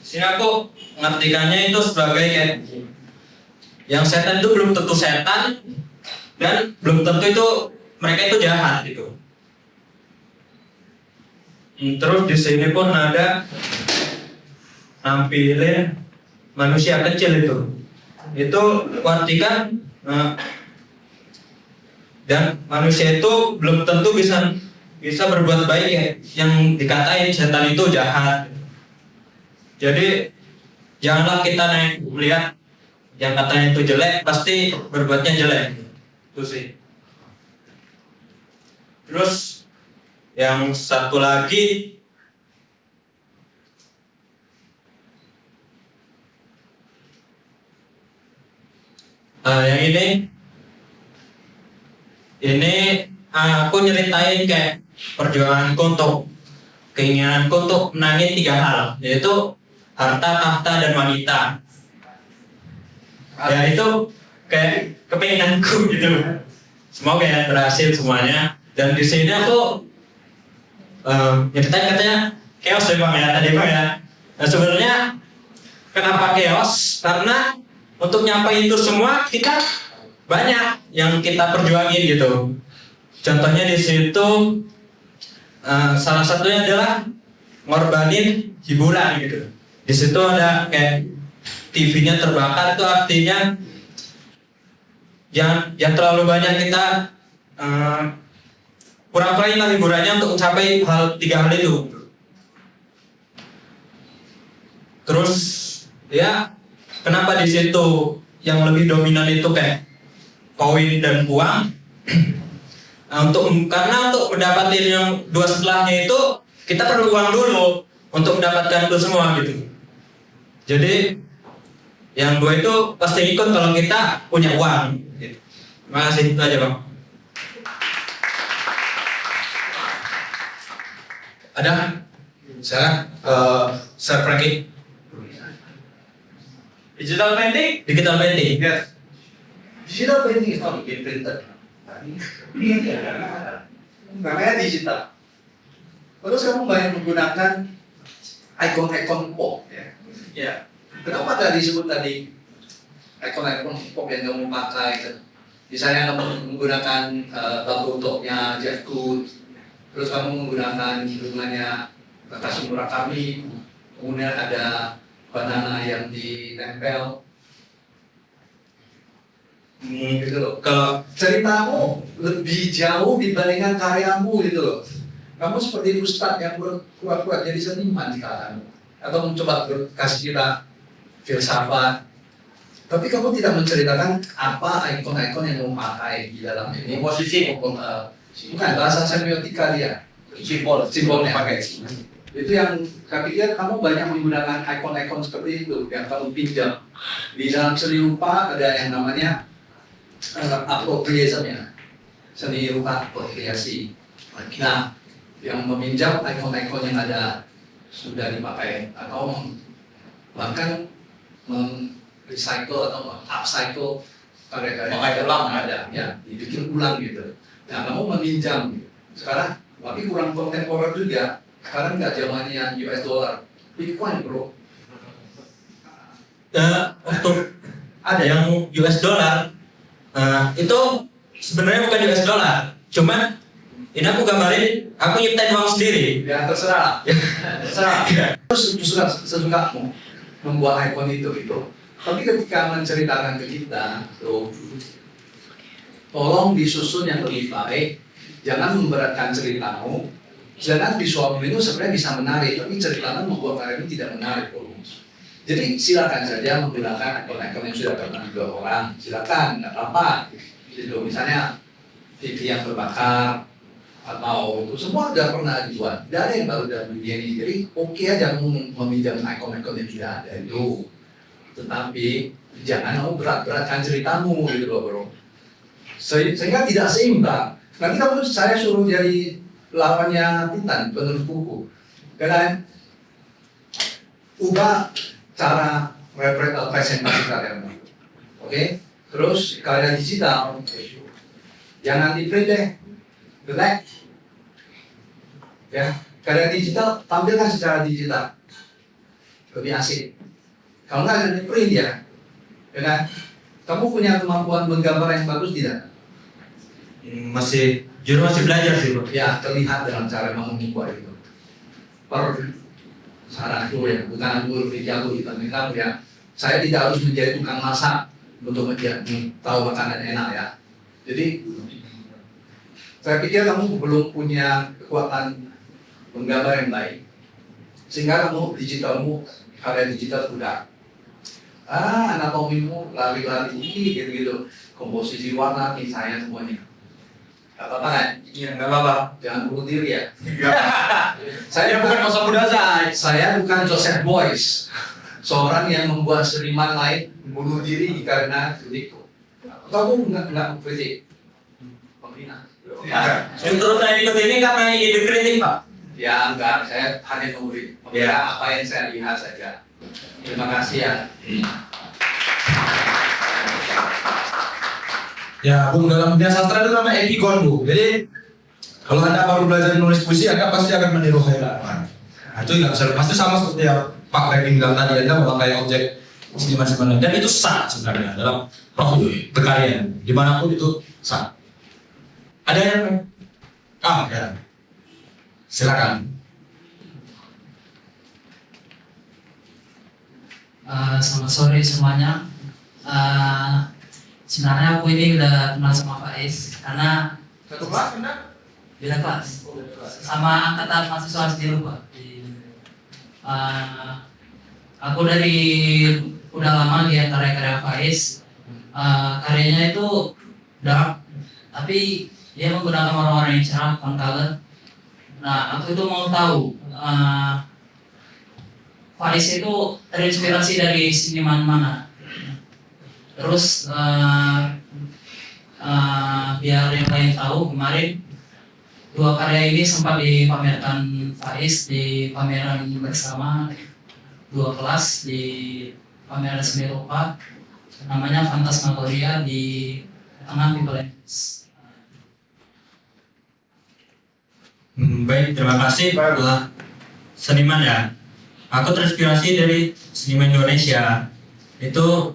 Sini aku mengartikannya itu sebagai kayak yang setan itu belum tentu setan dan belum tentu itu mereka itu jahat gitu. Terus di sini pun ada nampilin manusia kecil itu artikan dan manusia itu belum tentu bisa berbuat baik ya, yang dikatain setan itu jahat. Jadi janganlah kita melihat yang katanya itu jelek pasti berbuatnya jelek. Itu sih. Terus yang satu lagi yang ini aku nyeritain kayak perjuanganku untuk keinginanku untuk menangin 3 hal, yaitu harta, tahta, dan wanita. Ya itu kayak kepinginanku gitu. Semoga ya berhasil semuanya. Dan di sini aku nyeritain katanya chaos ya Bang ya tadi Bang ya. Nah sebenarnya kenapa chaos? Karena untuk nyampai itu semua kita banyak yang kita perjuangin gitu. Contohnya di situ salah satunya adalah ngorbanin hiburan gitu. Di situ ada kayak TV-nya terbakar, itu artinya jangan terlalu banyak kita kurang-kurangin lah hiburannya untuk mencapai 3 hal itu. Terus ya kenapa di situ yang lebih dominan itu kayak koin dan uang? Karena untuk mendapatkan yang 2 setelahnya itu kita perlu uang dulu untuk mendapatkan itu semua gitu. Jadi yang 2 itu pasti ikut kalau kita punya uang. Gitu. Terima kasih itu aja Bang. Ada? Saya Frankie. Digital painting? Digital painting. Yes. Digital painting is not being printed. Namanya digital. Terus kamu banyak menggunakan ikon-ikon pop ya. Ya. Kenapa tadi disebut tadi ikon-ikon pop yang kamu pakai? Misalnya kamu menggunakan logo-nya Jeff Koons, terus kamu menggunakan hubungannya Takashi Murakami, kemudian ada banana yang ditempel. Gitu loh. Kalau ceritamu lebih jauh dibandingkan karyamu gitu loh. Kamu seperti ustadz yang berkuat-kuat jadi seniman sekarang, atau mencoba kasih kita filsafat. Tapi kamu tidak menceritakan apa ikon-ikon yang kamu pakai di dalam ini. Posisi. Bukan bahasa semiotika dia. Simbolnya pakai. Itu yang saya pikir kamu banyak menggunakan ikon-ikon seperti itu yang kamu pinjam. Di dalam seni rupa ada yang namanya appropriation ya, seni rupa apropriasi. Nah, yang meminjam ikon-ikon yang ada sudah dipakai atau bahkan recycle atau upcycle karya-karya ulang ada ya, dibikin ulang gitu. Nah, kamu meminjam sekarang, tapi kurang kontemporer juga. Sekarang nggak zamannya US dollar, Bitcoin bro. Untuk ada yang US dollar, itu sebenarnya bukan US dollar, cuman ini aku gambarin, aku nyiptain uang sendiri. Ya terserah, terserah. Terus sesukamu membuat ikon itu gitu. Tapi ketika menceritakan ke kita, tuh, tolong disusun yang lebih baik, jangan memberatkan ceritamu. Jangan visualmu itu sebenarnya bisa menarik, tapi ceritamu membuat karya ini tidak menarik. Jadi silakan saja menggunakan ikon-ikon yang sudah pernah dibuat orang, silakan, nggak apa-apa. Gitu. Misalnya TV yang terbakar atau itu semua sudah pernah dibuat. Tidak ada yang baru dalam dunia ini. Jadi oke aja meminjam ikon-ikon yang sudah ada itu. Tetapi jangan kamu berat-beratkan ceritamu gitu loh bro. Sehingga tidak seimbang. Nanti kamu saya suruh jadi lawannya Titan, penulis buku. Karena ubah cara representasi karyamu. Oke? Terus karya digital, jangan di print deh, jelek. Ya, karya digital tampilkan secara digital, lebih asik. Kalau nggak ada di print ya, kan? Kamu punya kemampuan menggambar yang bagus tidak? Masih belajar sih bro. Ya, terlihat dalam cara membuat itu. Saranku ya, bukan aku lebih jago di kamu ya. Saya tidak harus menjadi tukang masak untuk menjadi tahu makanan enak ya. Jadi saya pikir kamu belum punya kekuatan menggambar yang baik, sehingga kamu digitalmu karya digital sudah. anatomimu lari-lari ini gitu-gitu. Komposisi warna nih saya semuanya. Gak apa-apa kan? Iya, nggak apa-apa. Jangan bunuh diri ya. Saya bukan masa muda saya bukan Joseph Beuys, seorang yang membuat seniman lain bunuh diri karena kritikku. Kamu nggak kritik pembina? Justru saya ikut ini karena ide kritik, Pak. Ya enggak, saya hanya memberi apa yang saya lihat saja. Terima kasih ya. Ya, Bung, dalam dunia sastra itu namanya epikon, Bu. Jadi kalau Anda baru belajar menulis puisi, Anda pasti akan meniru khayal. Nah, itu nggak bisa lepas. Itu sama seperti yang Pak Becky bilang tadi, Anda memakai objek seniman sebenarnya. Dan itu sah sebenarnya dalam berkarya. Dimanapun itu sah. Ada yang ya. Silakan. Selamat sore semuanya. Sebenarnya aku ini udah kenal sama Faiz karena satu kelas benar? Beda kelas. Sama angkatan mahasiswa sendiri Pak. Aku dari udah lama lihat karya-karya Faiz. Karyanya itu dark, tapi dia menggunakan warna-warna yang cerah, on color. Nah, aku itu mau tahu Faiz itu terinspirasi dari seniman mana? Terus biar yang lain tahu, kemarin dua karya ini sempat dipamerkan Faiz di pameran bersama dua kelas di pameran seni rupa namanya Fantasmagoria di Tengah Pipelens. Baik, terima kasih Pak seniman ya. Aku terinspirasi dari seniman Indonesia. Itu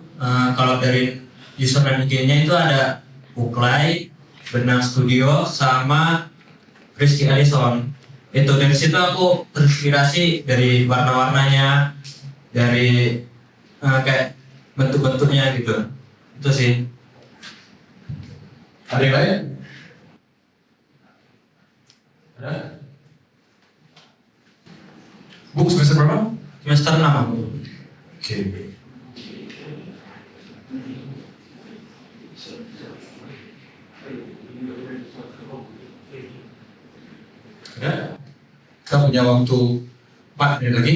kalau dari username IG-nya itu ada Uklay, Benang Studio, sama Rizky Alison. Itu dari situ aku terinspirasi dari warna-warnanya, dari kayak bentuk-bentuknya gitu. Itu sih. Ada yang lain? Ada? Bu, semester berapa? Semester 6. Oke. Ya. Kita punya waktu 4 menit lagi.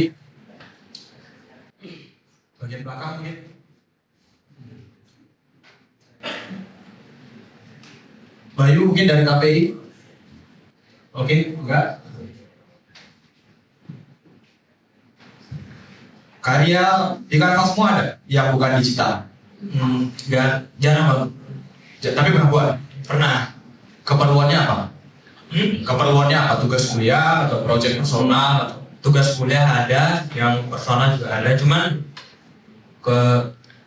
Bagian belakang mungkin. Bayu mungkin dari KPI. Oke, enggak. Karya di kanvasmu ada yang bukan digital? Enggak, jarang Bang. Tapi pernah buat? Pernah. Keperluannya apa? Keperluannya apa? Tugas kuliah atau proyek personal? Atau? Tugas kuliah ada, yang personal juga ada, cuman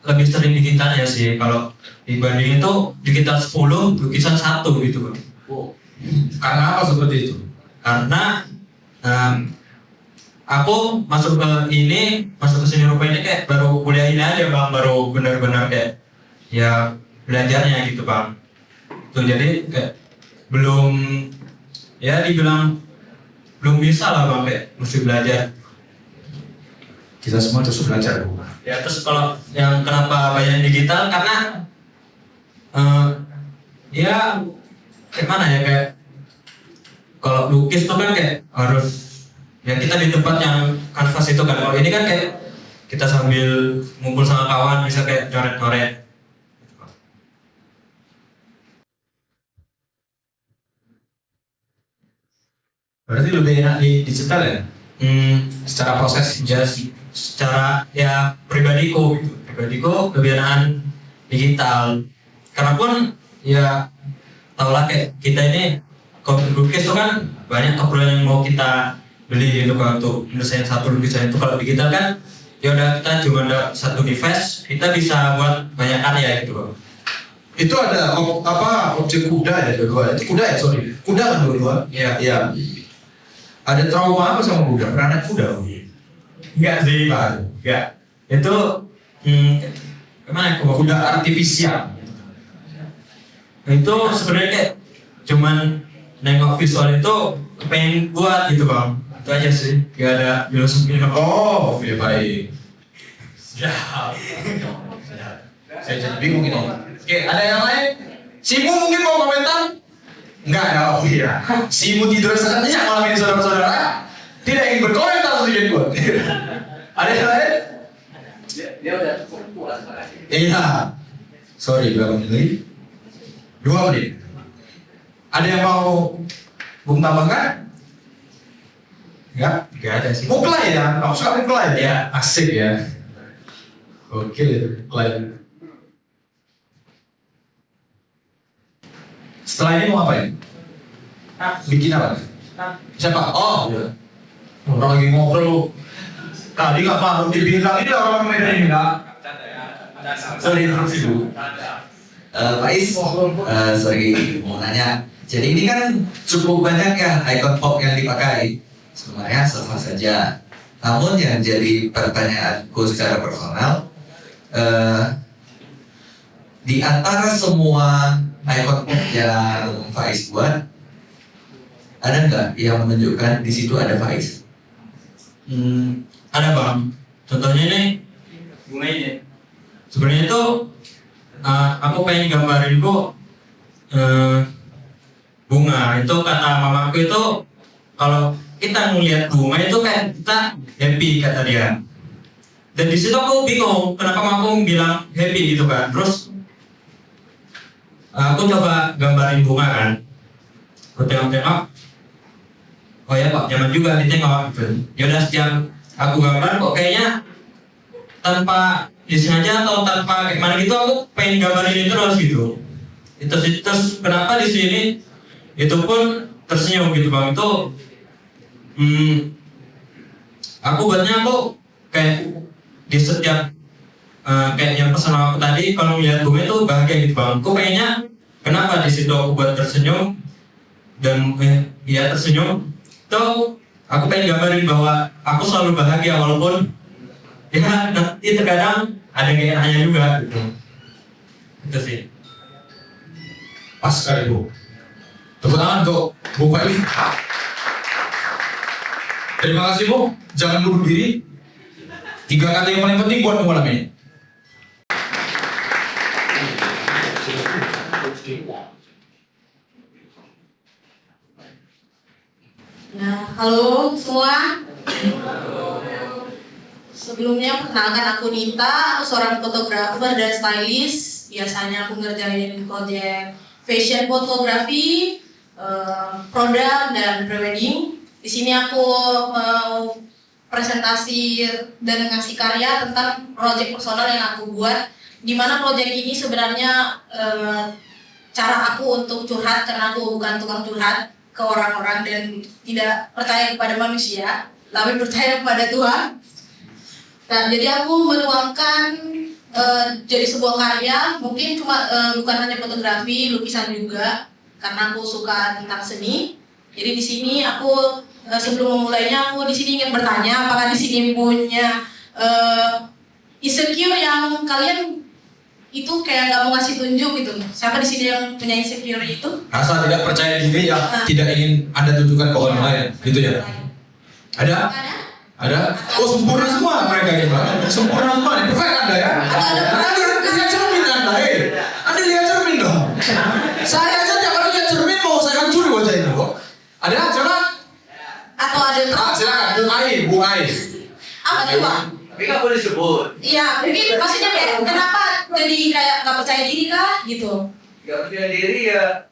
lebih sering digital ya sih. Kalau dibanding itu digital 10, lukisan 1 gitu Bang. Karena apa seperti itu? Karena aku masuk ke seni rupa ini kayak baru kuliah ini aja Bang, baru benar-benar kayak ya belajarnya gitu Bang. Tuh jadi kayak belum, ya dibilang belum bisa lah Bang, kayak mesti belajar. Kita semua terus belajar Bu. Ya terus kalau yang kenapa banyak digital karena ya kayak mana ya, kayak kalau lukis tuh kan kayak harus ya kita di tempat yang kanvas itu kan. Kalau ini kan kayak kita sambil ngumpul sama kawan bisa kayak coret-coret. Berarti lebih enak di digital ya? Secara proses? Ya, secara ya pribadiku lebih enakan digital. Karena pun ya tau lah kayak kita ini kalau lukis itu kan banyak keperluan yang mau kita beli gitu kan untuk menyelesaikan satu lukisan itu. Kalau digital kan ya udah kita cuma ada satu device, kita bisa buat banyak karya gitu Bang. Itu ada objek kuda ya dua-dua. Itu kuda ya, sorry. Kuda kan dua-dua? Iya. Iya. Ada trauma apa sama kuda? Pernah naik kuda? Enggak sih. Enggak. Itu kemana? Kuda artifisial. Itu sebenarnya kayak cuman nengok visual itu pengen buat gitu Bang. Itu aja sih. Gak ada filosofi apa. Oh, oke baik. Siap. Saya jadi bingung ini. Oke, ada yang lain? Simu mungkin mau komentar? Enggak ada, oh iya. Simu tidur sangat nyenyak malam ini saudara-saudara. Tidak ingin berkomentar sedikit pun. Ada yang lain? Dia udah puas. Iya. Sorry, berapa menit lagi? 2 menit. Ada yang mau Bung tambahkan? Enggak ada sih. Muklai ya? Kamu suka muklai ya? Asik ya. Oke itu, muklai. Setelah ini mau ngapain? Bikin apa? Siapa? Oh, iya. Orang lagi ngobrol. Tadi nggak mau dibilang ini orang Medan ini nggak. Sorry interupsi dulu. Pak Is, sorry mau nanya. Jadi ini kan cukup banyak ya icon pop yang dipakai. Sebenarnya sama saja. Namun yang jadi pertanyaanku secara personal, di antara semua icon pop yang Faiz buat, ada nggak yang menunjukkan di situ ada Faiz? Ada bang. Contohnya ini bunga ini. Sebenarnya itu aku pengen gambarin kok bunga itu kata mamaku itu kalau kita ngelihat bunga itu kan kita happy kata dia. Dan di situ aku bingung kenapa mamaku bilang happy gitu kan. Terus aku coba gambarin bunga kan. Aku tengok-tengok. Oh ya pak, nyaman juga ditengok gitu. Yaudah setiap aku gambar kok kayaknya tanpa disengaja atau tanpa kayak mana gitu aku pengen gambarin ini terus gitu. Terus kenapa di sini itu pun tersenyum gitu bang itu aku buatnya aku kayak di setiap kayak yang pesan aku tadi kalau melihat bunga itu bahagia gitu bang. Aku pengennya kenapa di situ aku buat tersenyum dan ya tersenyum tuh aku pengen gambarin bahwa aku selalu bahagia walaupun ya nanti terkadang ada yang enaknya juga gitu. Itu sih. Pas sekali Bu. Tepuk tangan untuk Bu Faiz. Terima kasih Bu. Jangan bunuh diri. 3 kata yang paling penting buat malam ini. Nah, halo semua. Sebelumnya perkenalkan aku Nita, aku seorang fotografer dan stylist. Biasanya aku ngerjain proyek fashion fotografi, produk dan prewedding. Di sini aku mau presentasi dan ngasih karya tentang proyek personal yang aku buat. Di mana proyek ini sebenarnya cara aku untuk curhat karena aku bukan tukang curhat ke orang-orang dan tidak percaya kepada manusia, tapi percaya kepada Tuhan. Nah, jadi aku menuangkan jadi sebuah karya, mungkin cuma bukan hanya fotografi, lukisan juga, karena aku suka tentang seni. Jadi di sini aku sebelum memulainya aku di sini ingin bertanya, apakah di sini punya insecure yang kalian itu kayak nggak mau ngasih tunjuk gitu? Siapa di sini yang punya insecure itu? Rasa tidak percaya diri ya, tidak ingin Anda tunjukkan ke orang lain, gitu ya? Ada? Ada? Oh sempurna semua mereka ini Pak. Sempurna semua, nih perfect Anda ya. Anda lihat cermin Anda, Anda lihat cermin dong. Saya saja kalau lihat cermin mau saya hancur wajah ini kok. Ada? Silakan. Atau ada? Silakan. Bu Ais. Apa tuh Pak? Tapi nggak boleh sebut. Iya, mungkin maksudnya kayak kenapa jadi kayak nggak percaya diri kah gitu? Nggak percaya diri ya.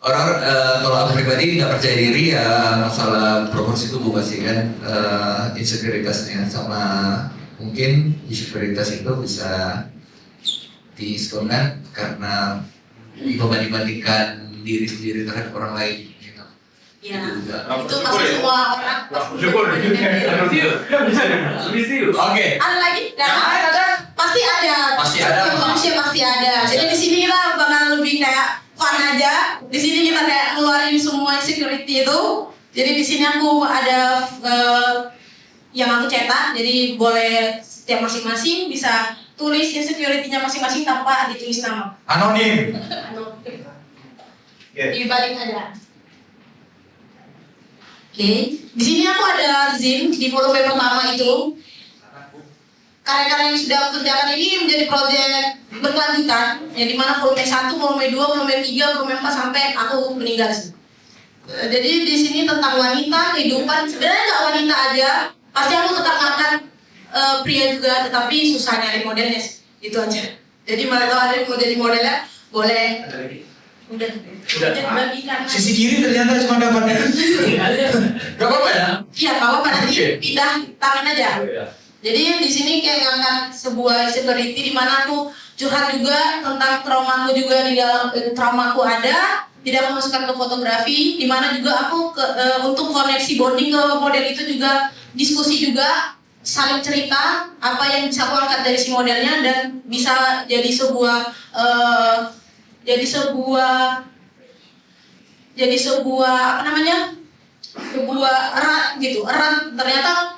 Orang kalau aku pribadi nggak percaya diri ya masalah proporsi tubuh pasti kan insekuritasnya sama mungkin insekuritas itu bisa disebabkan karena membanding-bandingkan diri sendiri terhadap orang lain. Gitu. Ya, itu pasti semua orang. Syukur. Oke. Ada lagi? Ada. Pasti ada. Pasti ada. Manusia pasti ada. Jadi di sini kita bakal lebih kayak fun aja. Di sini kita kayak ngeluarin semua insecurity itu. Jadi di sini aku ada yang aku cetak. Jadi boleh setiap masing-masing bisa tulis insecurity-nya masing-masing tanpa ditulis nama. Anonim. Di balik ada. Oke, di sini aku ada Zin di volume pertama itu. Karya-karya yang sudah aku kerjakan ini menjadi proyek berkelanjutan, yang dimana volume 1, volume 2, volume 3, volume 4 sampai aku meninggal sih. Jadi di sini tentang wanita, kehidupan, sebenarnya nggak wanita aja, pasti aku tetap ngangkat pria juga, tetapi susah nyari modelnya sih. Itu aja. Jadi kalau ada yang mau jadi modelnya, boleh. Udah bagikan. Sisi kiri ternyata cuma dapatnya. Gak apa-apa ya? Iya, gak apa-apa, nanti pindah tangan aja. Jadi di sini kayak ngangkat sebuah insecurity di mana aku curhat juga tentang traumaku juga di dalam traumaku ada, tidak memasukkan ke fotografi, di mana juga aku untuk koneksi bonding ke model itu juga diskusi juga, saling cerita apa yang bisa aku angkat dari si modelnya dan bisa jadi sebuah apa namanya, sebuah erat gitu, erat ternyata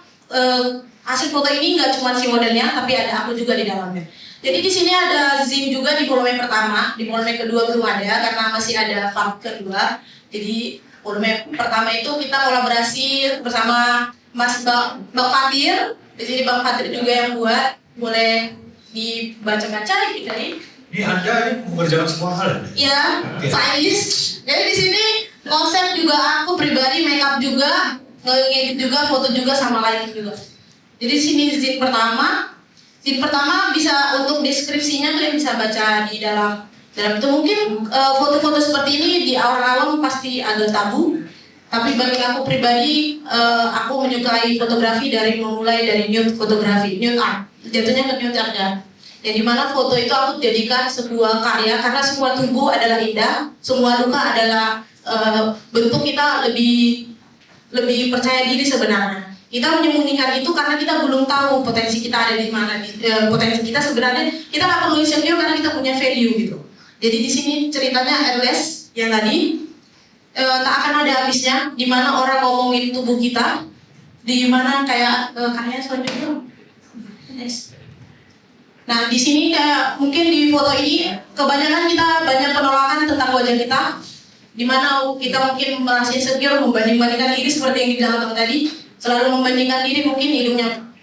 hasil foto ini nggak cuma si modelnya tapi ada aku juga di dalamnya. Jadi di sini ada Zin juga di volume pertama, di volume kedua belum ada karena masih ada part kedua. Jadi volume pertama itu kita kolaborasi bersama Mas Bang Fatir. Di sini Bang Fatir juga yang buat, boleh dibaca-baca gitu nih. Ini Anda mengerjakan semua hal. Ya, Faiz. Jadi di sini konsep juga aku pribadi, makeup juga, ngedit juga, foto juga sama lighting juga. Jadi di sini Zin pertama bisa untuk deskripsinya kalian bisa baca di dalam itu mungkin foto-foto seperti ini di awal-awal pasti agak tabu. Tapi bagi aku pribadi, aku menyukai fotografi mulai dari nude fotografi, nude art, jatuhnya ke nude art ya. Yang dimana foto itu aku jadikan sebuah karya karena semua tubuh adalah indah, semua luka adalah bentuk kita lebih percaya diri sebenarnya. Kita menyembunyikan itu karena kita belum tahu potensi kita ada di mana. Potensi kita sebenarnya kita nggak perlu insecure karena kita punya value gitu. Jadi di sini ceritanya endless yang tadi tak akan ada habisnya. Di mana orang ngomongin tubuh kita, di mana kayak karyanya selanjutnya. Yes. Nah di sini kayak mungkin di foto ini kebanyakan kita banyak penolakan tentang wajah kita, di mana kita mungkin merasa insecure membanding-bandingkan diri seperti yang dibilang tadi. Selalu membandingkan diri, mungkin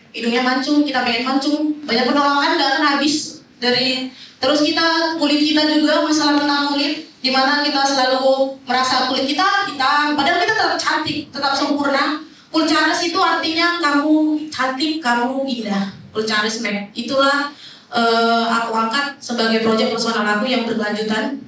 hidungnya mancung, kita pengen mancung, banyak penolakan gak akan habis dari terus kita kulit kita juga masalah tentang kulit, dimana kita selalu merasa kulit kita hitam, padahal kita tetap cantik, tetap sempurna. Pulcharis itu artinya kamu cantik, kamu indah. Pulcharis Make itulah aku angkat sebagai proyek personal aku yang berkelanjutan.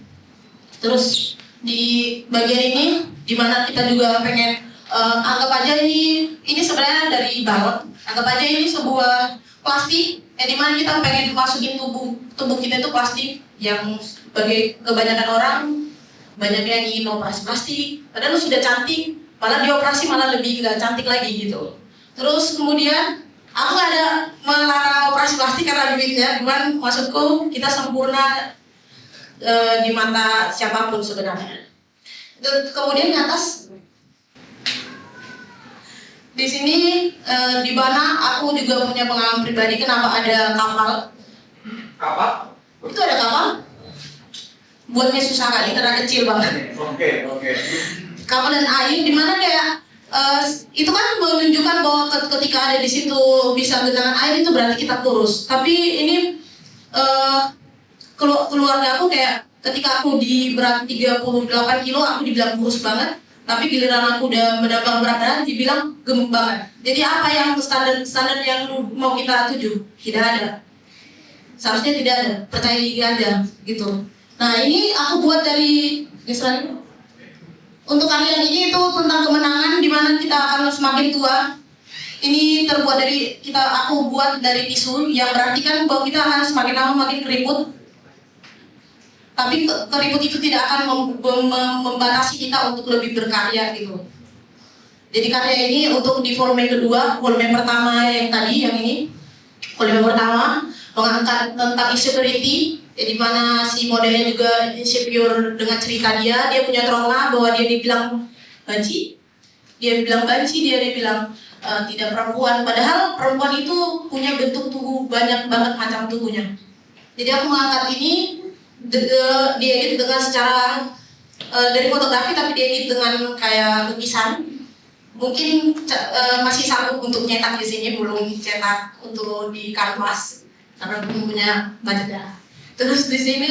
Terus di bagian ini, dimana kita juga pengen anggap aja ini sebenarnya dari balon. Anggap aja ini sebuah plastik yang dimana kita pengen masukin tubuh kita itu plastik yang bagi kebanyakan orang banyak yang ingin operasi plastik. Padahal lu sudah cantik, malah dioperasi malah lebih nggak cantik lagi gitu. Terus kemudian aku ada melarang operasi plastik karena duitnya. Cuman maksudku kita sempurna di mata siapapun sebenarnya. Kemudian di atas di sini di mana aku juga punya pengalaman pribadi kenapa ada kapal. Kapal? Itu ada kapal. Buatnya susah kali karena kecil banget. Oke. Kapal dan air di mana kayak itu kan menunjukkan bahwa ketika ada di situ bisa genangan air itu berarti kita kurus. Tapi ini keluarga aku kayak ketika aku di berat 38 kilo aku dibilang kurus banget. Tapi giliran aku udah menambah berat badan dibilang gemuk banget. Jadi apa yang standar yang mau kita tuju? Tidak ada. Seharusnya tidak ada. Percaya diri aja gitu. Nah ini aku buat dari Israel. Untuk kalian ini itu tentang kemenangan di mana kita akan semakin tua. Ini terbuat dari aku buat dari tisu yang berarti kan bahwa kita akan semakin lama makin keriput. Tapi keriput itu tidak akan membatasi kita untuk lebih berkarya gitu. Jadi karya ini untuk di volume kedua, volume pertama yang tadi, yang ini volume pertama mengangkat tentang insecurity, di mana si modelnya juga insecure dengan cerita dia punya trauma bahwa dia dibilang banci, dia dibilang tidak perempuan, padahal perempuan itu punya bentuk tubuh banyak banget macam tubuhnya. Jadi aku mengangkat ini diedit dengan secara dari fotografi tapi diedit dengan kayak lukisan mungkin masih sanggup untuk nyetak di sini, belum cetak untuk di kanvas karena belum punya budgetnya. Terus di sini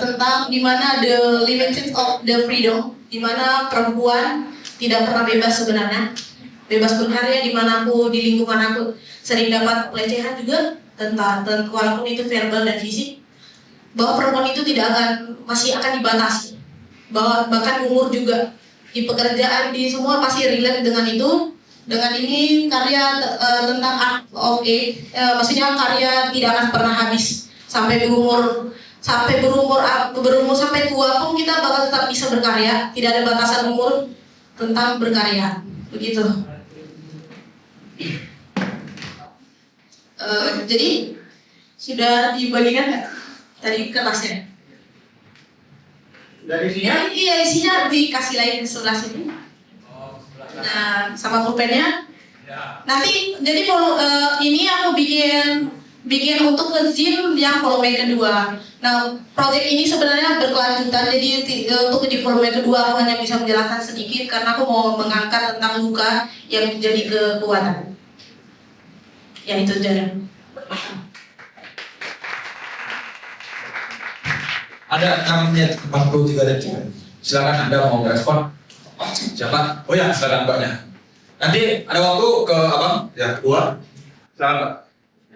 tentang dimana the limited of the freedom, dimana perempuan tidak pernah bebas sebenarnya, bebas berkarya, dimana aku di lingkungan aku sering dapat pelecehan juga tentang walaupun itu verbal dan fisik, bahwa perempuan itu masih akan dibatasi, bahwa bahkan umur juga. Di pekerjaan di semua pasti relate dengan itu. Dengan ini karya tentang art of age, maksudnya karya tidak akan pernah habis sampai berumur sampai tua pun kita bakal tetap bisa berkarya, tidak ada batasan umur tentang berkarya, begitu. Jadi sudah dibagikan nggak tadi kertasnya? Dari isinya? Iya, isinya dikasih lagi ke sebelah sini. Nah, sama pulpennya. Nanti jadi ini aku bikin untuk izin yang volume kedua. Nah, proyek ini sebenarnya berkelanjutan. Jadi untuk di volume kedua aku hanya bisa menjelaskan sedikit karena aku mau mengangkat tentang luka yang menjadi kekuatan. Ya itu aja. Ada 6 menit 43 detik. Silakan Anda mau respon. Siapa? Oh ya, silakan Mbaknya. Nanti ada waktu ke Abang. Ya, keluar. Silakan Mbak.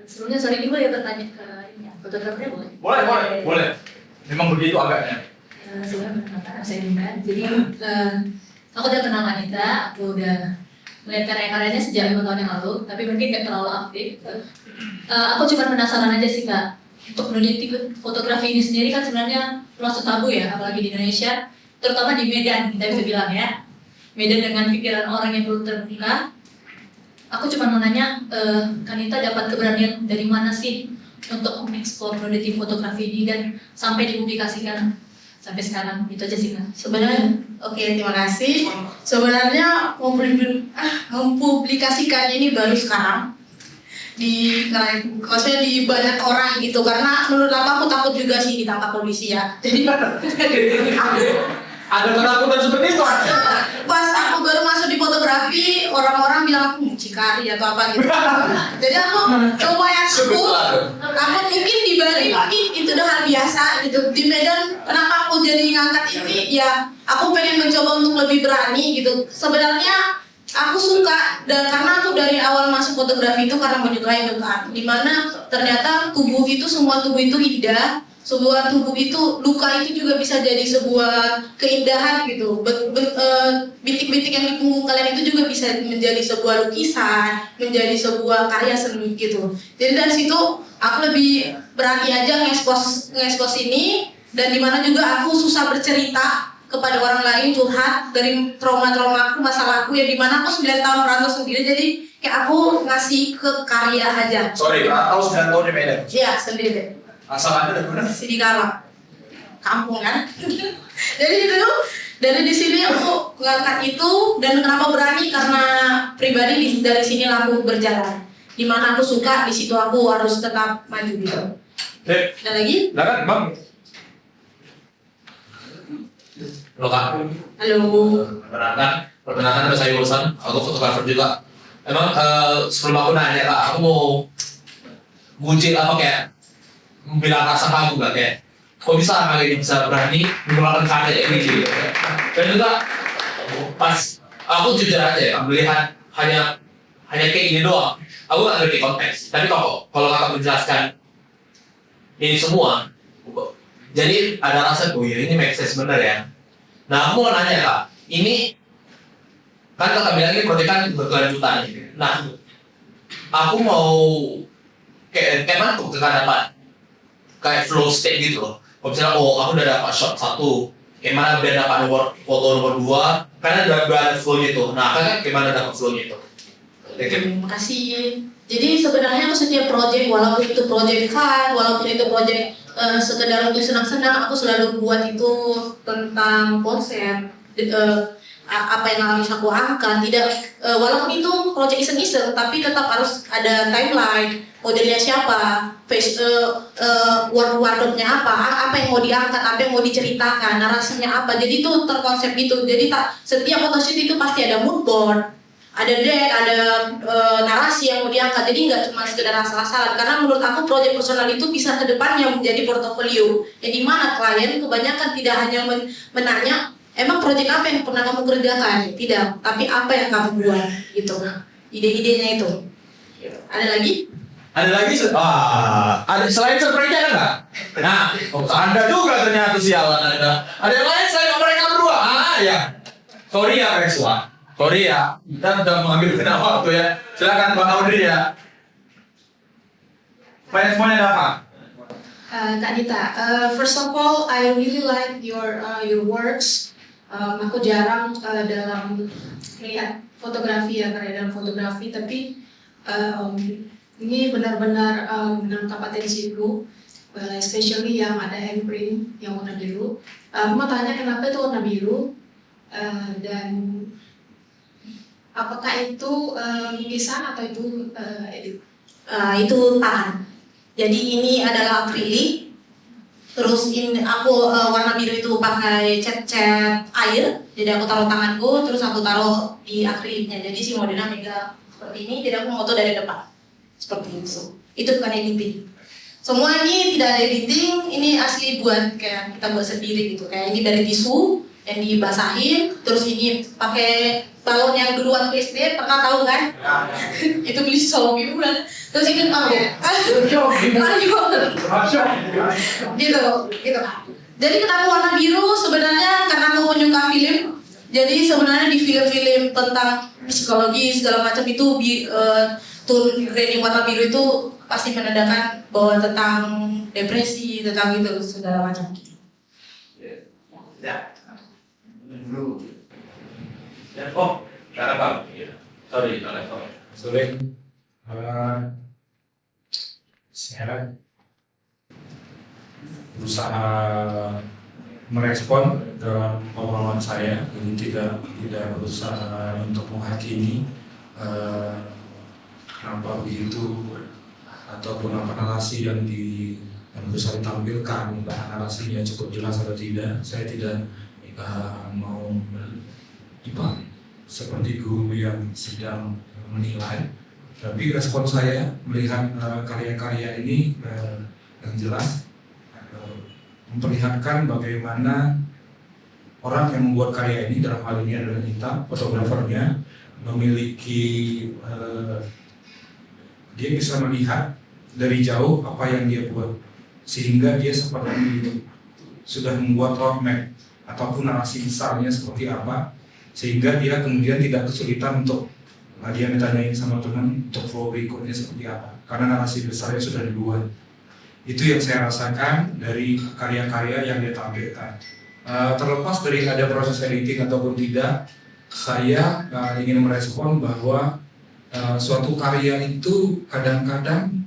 Sebelumnya sorry juga ya bertanya ke ini, fotografernya boleh? Boleh. Memang begitu agaknya. Sebenarnya perkenalkan saya Dinda. Jadi aku udah kenal Anita, aku udah melihat karya-karyanya sejak 5 tahun yang lalu, tapi mungkin gak terlalu aktif. Aku cuma penasaran aja sih Kak. Untuk meneliti fotografi ini sendiri kan sebenarnya terlalu tabu ya, apalagi di Indonesia, terutama di Medan kita bisa bilang ya. Medan dengan pikiran orang yang belum terbuka. Aku cuma mau nanya, Kanita dapat keberanian dari mana sih untuk mengeksplor meneliti fotografi ini dan sampai dipublikasikan sampai sekarang? Itu aja sih Kak. Sebenarnya, oke, terima kasih. Sebenarnya mempublikasikan ini baru sekarang. Maksudnya di banyak orang gitu, karena menurut aku takut juga sih ditangkap polisi ya. Jadi ada ketakutan seperti itu. Pas aku baru masuk di fotografi, orang-orang bilang aku mucikari atau apa gitu. Jadi aku lumayan aku mungkin di Bali mungkin itu udah hal biasa gitu. Di Medan kenapa aku jadi ngangkat ini ya, aku pengen mencoba untuk lebih berani gitu. Sebenarnya aku suka karena aku dari awal masuk fotografi itu karena menyukai luka, dimana ternyata semua tubuh itu indah, sebuah tubuh itu luka itu juga bisa jadi sebuah keindahan gitu. Bintik-bintik yang di punggung kalian itu juga bisa menjadi sebuah lukisan, menjadi sebuah karya seni gitu. Jadi dari situ aku lebih berani aja nge-expose ini, dan dimana juga aku susah bercerita kepada orang lain, curhat dari trauma-trauma aku, masalah aku, ya dimana aku 9 tahun merantau sendiri, jadi kayak aku ngasih ke karya aja. Sorry, merantau 9 tahun di Medan? Iya, sendiri. Asal Anda dari mana? Sidikala, kampung kan. Jadi itu dari di sini aku ngangkat itu, dan kenapa berani karena pribadi dari sini aku berjalan. Dimana aku suka, di situ aku harus tetap maju gitu. Ada lagi? Silakan Bang. Halo Kak. Halo. Perkenalkan nama saya Wilson, aku fotografer juga. Emang sebelum aku nanya Kak, aku mau ngucil kayak bilang rasa kagum lah kayak kok bisa kali ini bisa berani mengeluarkan karya ini gitu. Dan juga pas aku jujur aja ya, melihat hanya kayak ini doang, aku gak ngerti konteks. Tapi kalau kakak menjelaskan ini semua, jadi ada rasa ya ini make sense bener ya. Nah aku mau nanya Kak, ini kan kakak bilang ini proyek kan berkelanjutan. Nah aku mau kayak mana tuh kakak dapat kayak flow state gitu loh. Kalau misalnya aku udah dapat shot 1, kayak mana biar dapat foto nomor 2, karena udah ada flow gitu. Nah kakak gimana dapat flow gitu? Terima kasih. Jadi sebenarnya aku setiap proyek, walaupun itu proyek kan, walaupun itu proyek sekedar untuk senang-senang, aku selalu buat itu tentang konsep, apa yang harus aku angkat. Tidak, walaupun itu proyek iseng-iseng, tapi tetap harus ada timeline, modelnya siapa, wardrobe-nya apa yang mau diangkat, apa yang mau diceritakan, narasinya apa. Jadi itu terkonsep gitu. Jadi setiap photoshoot itu pasti ada mood board, ada deck, ada narasi yang mau diangkat. Jadi nggak cuma sekedar asal-asalan. Karena menurut aku proyek personal itu bisa ke depannya menjadi portofolio. Yang dimana klien kebanyakan tidak hanya menanya, emang proyek apa yang pernah kamu kerjakan? Tidak, tapi apa yang kamu buat gitu. Ide-idenya itu. Ada lagi? Ada lagi? Ada selain sepertinya ada nggak? Nah, Anda juga ternyata sialan Anda. Ada yang lain selain mereka berdua? Ya. Sorry ya Reswa. Sorry ya. Kita sudah mengambil kenal waktu ya. Silakan Bang Audrey ya. Pengen semuanya ada apa? Kak Dita, first of all, I really like your works. Aku jarang dalam lihat fotografi ya, karya dalam fotografi, tapi ini benar-benar menangkap atensiku, especially yang ada handprint yang warna biru. Aku mau tanya kenapa itu warna biru, dan apakah itu lukisan atau itu edit? Itu tangan. Jadi ini adalah akrilik. Terus ini aku warna biru itu pakai cat air. Jadi aku taruh tanganku, terus aku taruh di akriliknya. Jadi si modelnya megang seperti ini. Jadi aku foto dari depan. Seperti itu. Itu bukan editing. Semua ini tidak ada editing. Ini asli buat kayak kita buat sendiri gitu. Kayak ini dari tisu yang dibasahin. Terus ini pakai balon yang dulu waktu SD. Pernah tahu kan? Itu beli solo biru kan. Terus ini gitu. Jadi kenapa warna biru? Sebenarnya karena aku menyuka film. Jadi sebenarnya di film-film tentang psikologi segala macam itu tone grading warna biru itu pasti menandakan bahwa tentang depresi, tentang itu segala macam. Ya. Oh, cara Bang. Sorry. Saya berusaha merespon dalam pemahaman saya, jadi tidak berusaha untuk menghakimi kenapa begitu ataupun apa narasi yang berusaha ditampilkan, entah narasinya cukup jelas atau tidak. Saya tidak mau seperti guru yang sedang menilai, tapi respon saya melihat karya-karya ini yang jelas memperlihatkan bagaimana orang yang membuat karya ini, dalam hal ini adalah kita, fotografernya, memiliki dia bisa melihat dari jauh apa yang dia buat, sehingga dia seperti sudah membuat roadmap ataupun narasi besarnya seperti apa, sehingga dia kemudian tidak kesulitan untuk dia ditanyain sama teman untuk flow berikutnya seperti apa, karena narasi besarnya sudah dibuat. Itu yang saya rasakan dari karya-karya yang dia tampilkan. Terlepas dari ada proses editing ataupun tidak, saya ingin merespon bahwa suatu karya itu kadang-kadang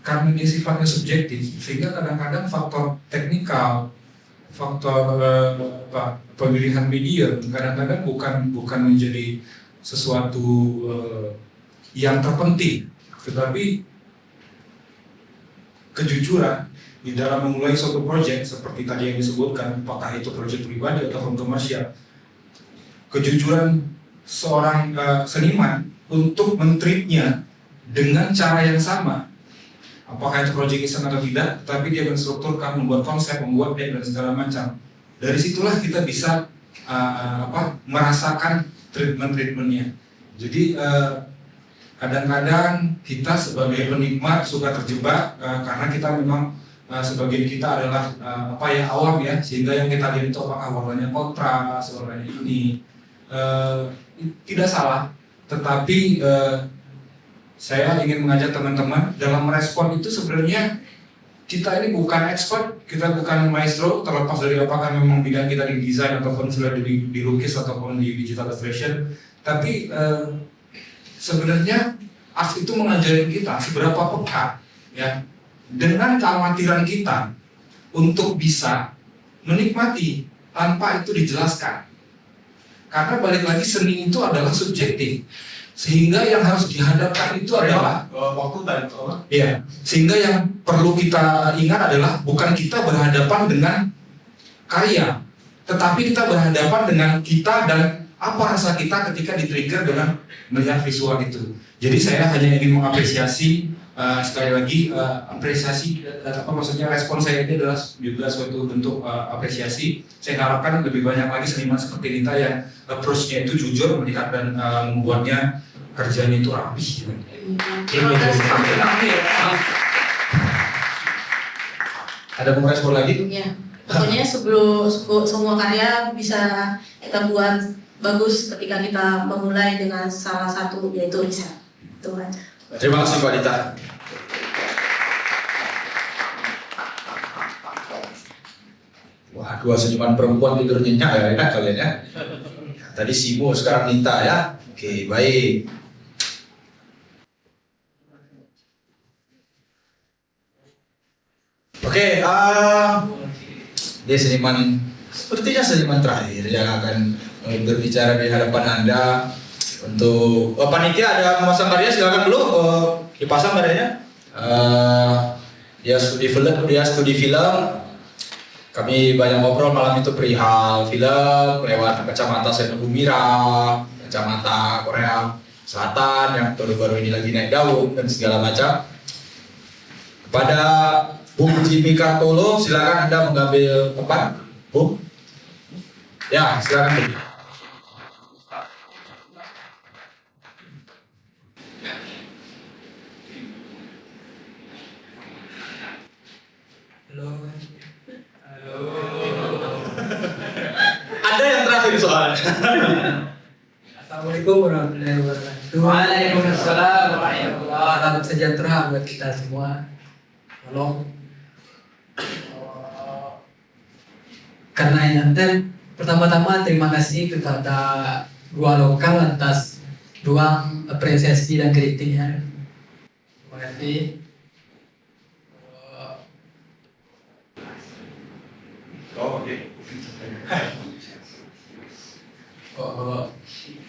karena dia sifatnya subjektif, sehingga kadang-kadang faktor teknikal, faktor pemilihan media kadang-kadang bukan menjadi sesuatu yang terpenting, tetapi kejujuran di dalam memulai suatu proyek seperti tadi yang disebutkan, apakah itu proyek pribadi ataupun komersial, kejujuran seorang seniman untuk men-treatnya dengan cara yang sama, apakah itu proyek iseng atau tidak, tapi dia menstrukturkan, membuat konsep, membuat deck dan segala macam. Dari situlah kita bisa merasakan treatment-treatmentnya. Jadi kadang-kadang kita sebagai penikmat suka terjebak karena kita memang sebagian kita adalah awam ya, sehingga yang kita lihat itu apakah warnanya kontras, warnanya ini tidak salah, tetapi saya ingin mengajak teman-teman dalam merespon itu sebenarnya kita ini bukan expert, kita bukan maestro, terlepas dari apakah memang bidang kita di desain ataupun sudah di lukis ataupun di digital illustration, tapi sebenarnya art itu mengajarin kita seberapa peka ya dengan keamatiran kita untuk bisa menikmati tanpa itu dijelaskan. Karena balik lagi seni itu adalah subjektif. Sehingga yang harus dihadapkan itu adalah waktu tadi. Iya, sehingga yang perlu kita ingat adalah bukan kita berhadapan dengan karya, tetapi kita berhadapan dengan kita dan apa rasa kita ketika di-trigger dengan melihat visual itu. Jadi saya hanya ingin mengapresiasi sekali lagi apresiasi apa maksudnya respon saya ini adalah juga suatu bentuk apresiasi. Saya harapkan lebih banyak lagi seniman seperti Nita yang approach-nya itu jujur melihat dan membuatnya kerjanya itu rapi. Ada mau respon lagi? Ya, pokoknya sebelum semua karya bisa kita buat bagus ketika kita memulai dengan salah satu yaitu riset. Itu aja. Terima kasih Mbak Dita. Wah, dua senyuman perempuan tidur nyenyak ya, enak kalian ya. Tadi Simo, sekarang Nita ya. Oke, baik. Oke, dia seniman, sepertinya seniman terakhir yang akan berbicara di hadapan Anda. Untuk panitia ada memasang karya, silakan dulu dipasang karyanya. Dia studi film. Kami banyak ngobrol malam itu perihal film lewat kacamata Seno Bumira, kacamata Korea Selatan yang baru-baru ini lagi naik daun dan segala macam. Kepada Bung Jimmy Kartolo, silakan Anda mengambil tempat, Bung. Ya, silakan Bung. Ada yang terakhir soalnya. Assalamualaikum warahmatullahi wabarakatuh. Waalaikumsalam warahmatullahi wabarakatuh. Salam sejahtera buat kita semua. Tolong. Karena nanti pertama-tama terima kasih kepada Gua Lokal atas ruang apresiasi dan kritiknya. Terima kasih.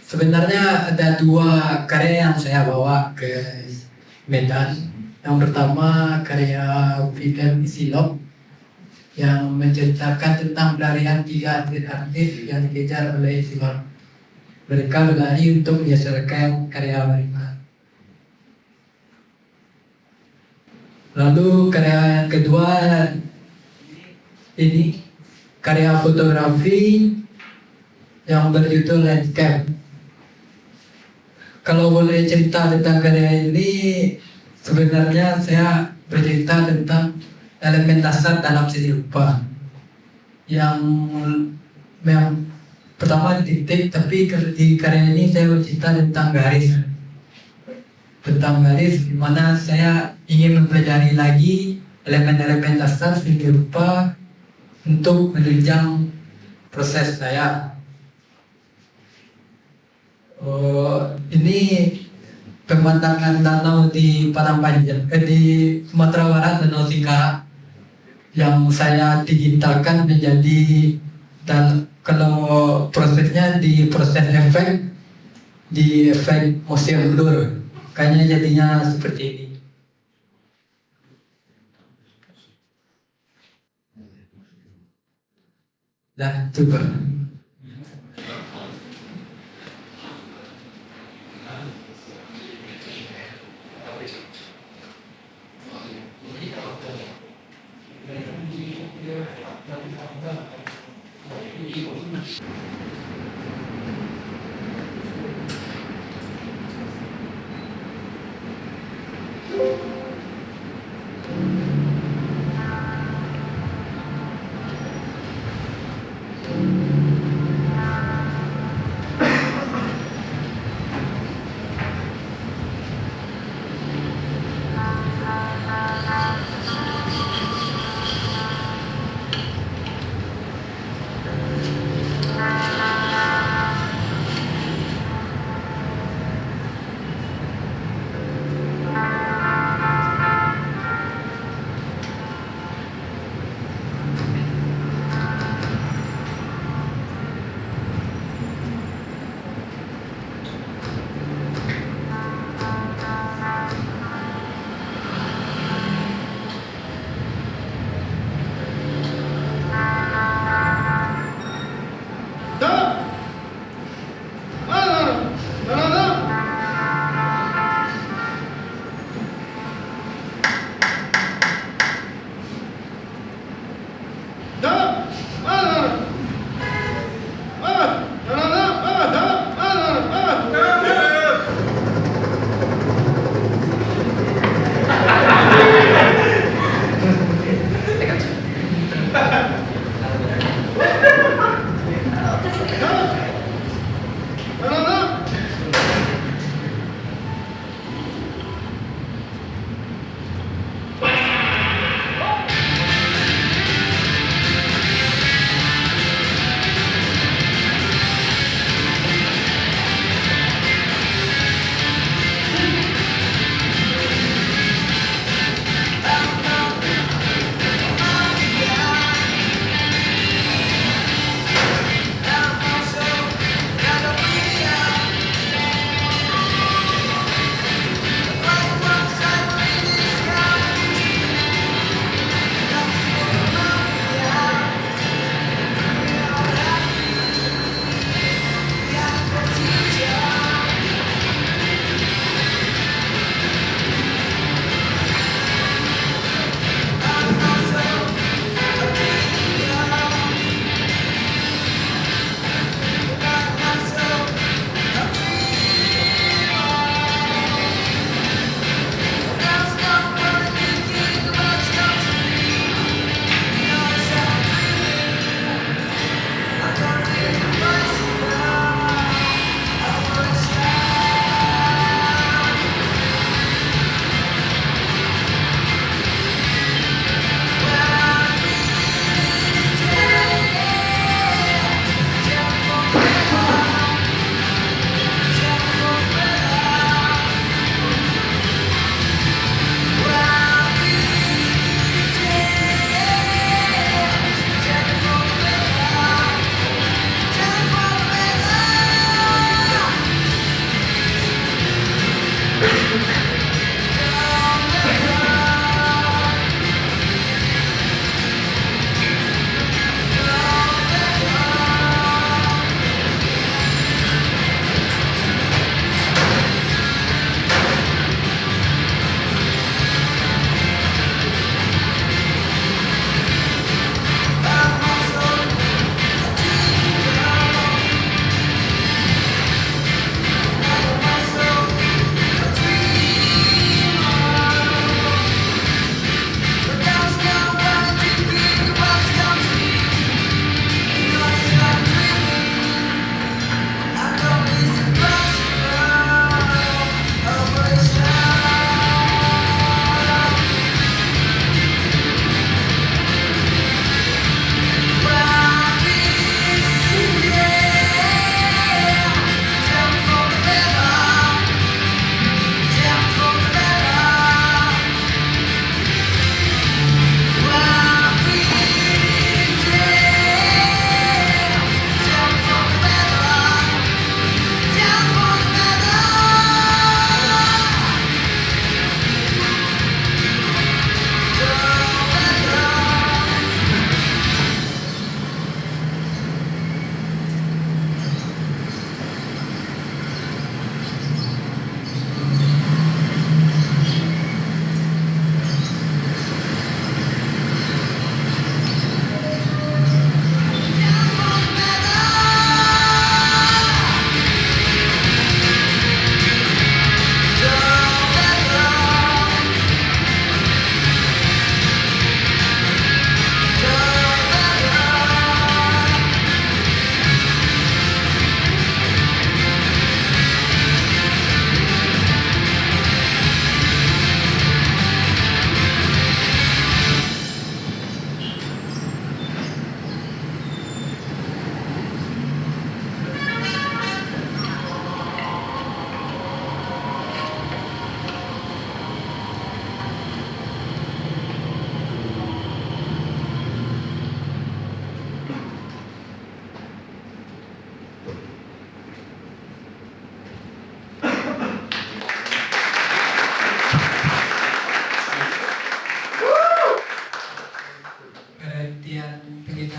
Sebenarnya ada dua karya yang saya bawa ke Medan. Yang pertama karya film Silop yang menceritakan tentang pelarian 3 atlet aktif yang dikejar oleh Silop. Mereka berlari untuk menyelesaikan karya mereka. Lalu karya yang kedua ini karya fotografi yang berjudul Landscape. Kalau boleh cerita tentang karya ini, sebenarnya saya bercerita tentang elemen dasar dalam seni rupa yang pertama titik, tapi di karya ini saya bercerita tentang garis, di mana saya ingin mempelajari lagi elemen-elemen dasar seni rupa untuk menunjang proses saya. Ini pemandangan danau di Padang Panjang, di Sumatera Barat, Danau Singkara yang saya digitalkan menjadi, dan kalau prosesnya di proses efek, di efek motion blur, kayaknya jadinya seperti ini. Dah, coba.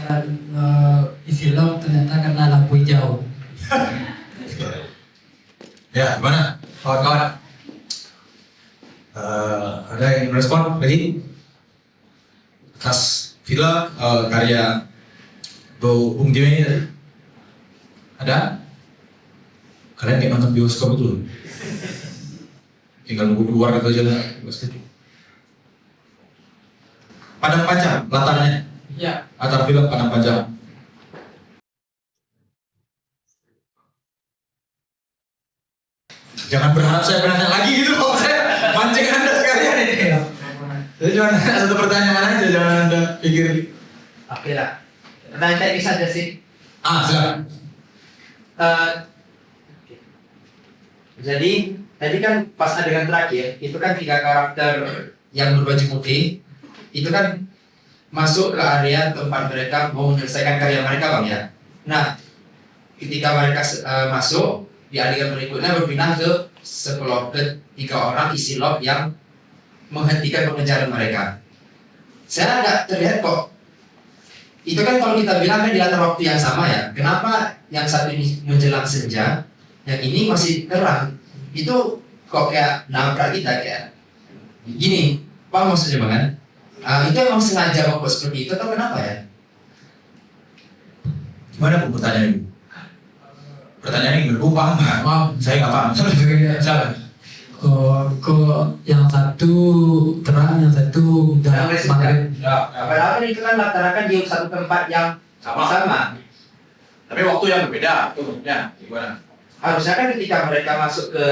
dan isi log ternyata kena lampu hijau. Ya, gimana kawan-kawan? Ada yang merespon lagi? Khas Villa karya Bung Jimmy tadi? Ada? Kalian kayak nonton bioskop itu loh. Tinggal nunggu keluar gitu aja lah. Padang Panjang latarnya? Ya. Latar film Padang Panjang. Jangan berharap saya bertanya lagi gitu loh, saya mancing Anda sekalian ini. Jadi cuma satu pertanyaan aja, jangan Anda pikir. Oke lah. Pertanyaan teknis saja sih. Silakan. Jadi tadi kan pas adegan terakhir itu kan 3 karakter yang berbaju putih itu kan masuk ke area tempat mereka mau menyelesaikan karya mereka, Bang, ya. Nah, ketika mereka masuk di adegan berikutnya berpindah ke sekelompok 3 orang isi log yang menghentikan pengejaran mereka. Saya agak terlihat kok itu kan kalau kita bilang kan di latar waktu yang sama ya. Kenapa yang satu ini menjelang senja, yang ini masih terang? Itu kok kayak nabrak kita kayak gini. Apa maksudnya, Bang? Itu emang sengaja membuat seperti itu atau kenapa ya? Gimana Bu pertanyaannya? Pertanyaannya gimana? Bu paham nggak? Paham. Saya nggak paham. Silakan. Kok yang satu terang, yang satu udah maghrib. Padahal itu kan laksanakan di satu tempat yang sama. Tapi waktu yang berbeda, ya gimana? Harusnya kan ketika mereka masuk ke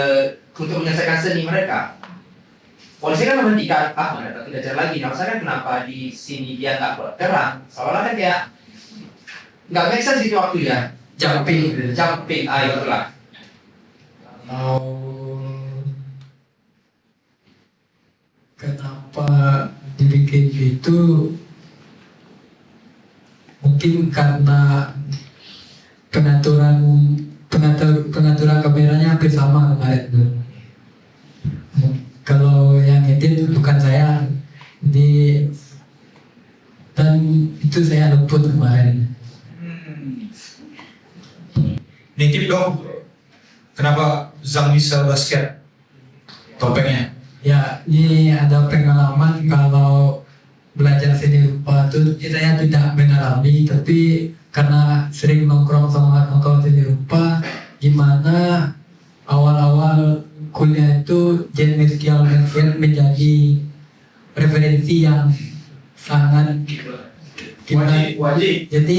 untuk menyelesaikan seni mereka, polisi kan menghentikan, mereka tidak jalan lagi. Nah, saya kan kenapa di sini dia nggak terang? Soalnya kan kayak nggak make sense itu waktu ya. Jumping, itulah. Kenapa dibikin gitu? Mungkin karena pengaturan kameranya hampir sama kemarin tuh. Kalau yang edit bukan saya, dan itu saya luput kemarin. Nitip dong. Kenapa Zhang bisa basket? Topengnya? Ya, ini ada pengalaman kalau belajar seni rupa itu saya tidak mengalami, tapi karena sering nongkrong sama kawan seni rupa, gimana awal-awal kuliah itu jenis geometri menjadi referensi yang sangat wajib. Jadi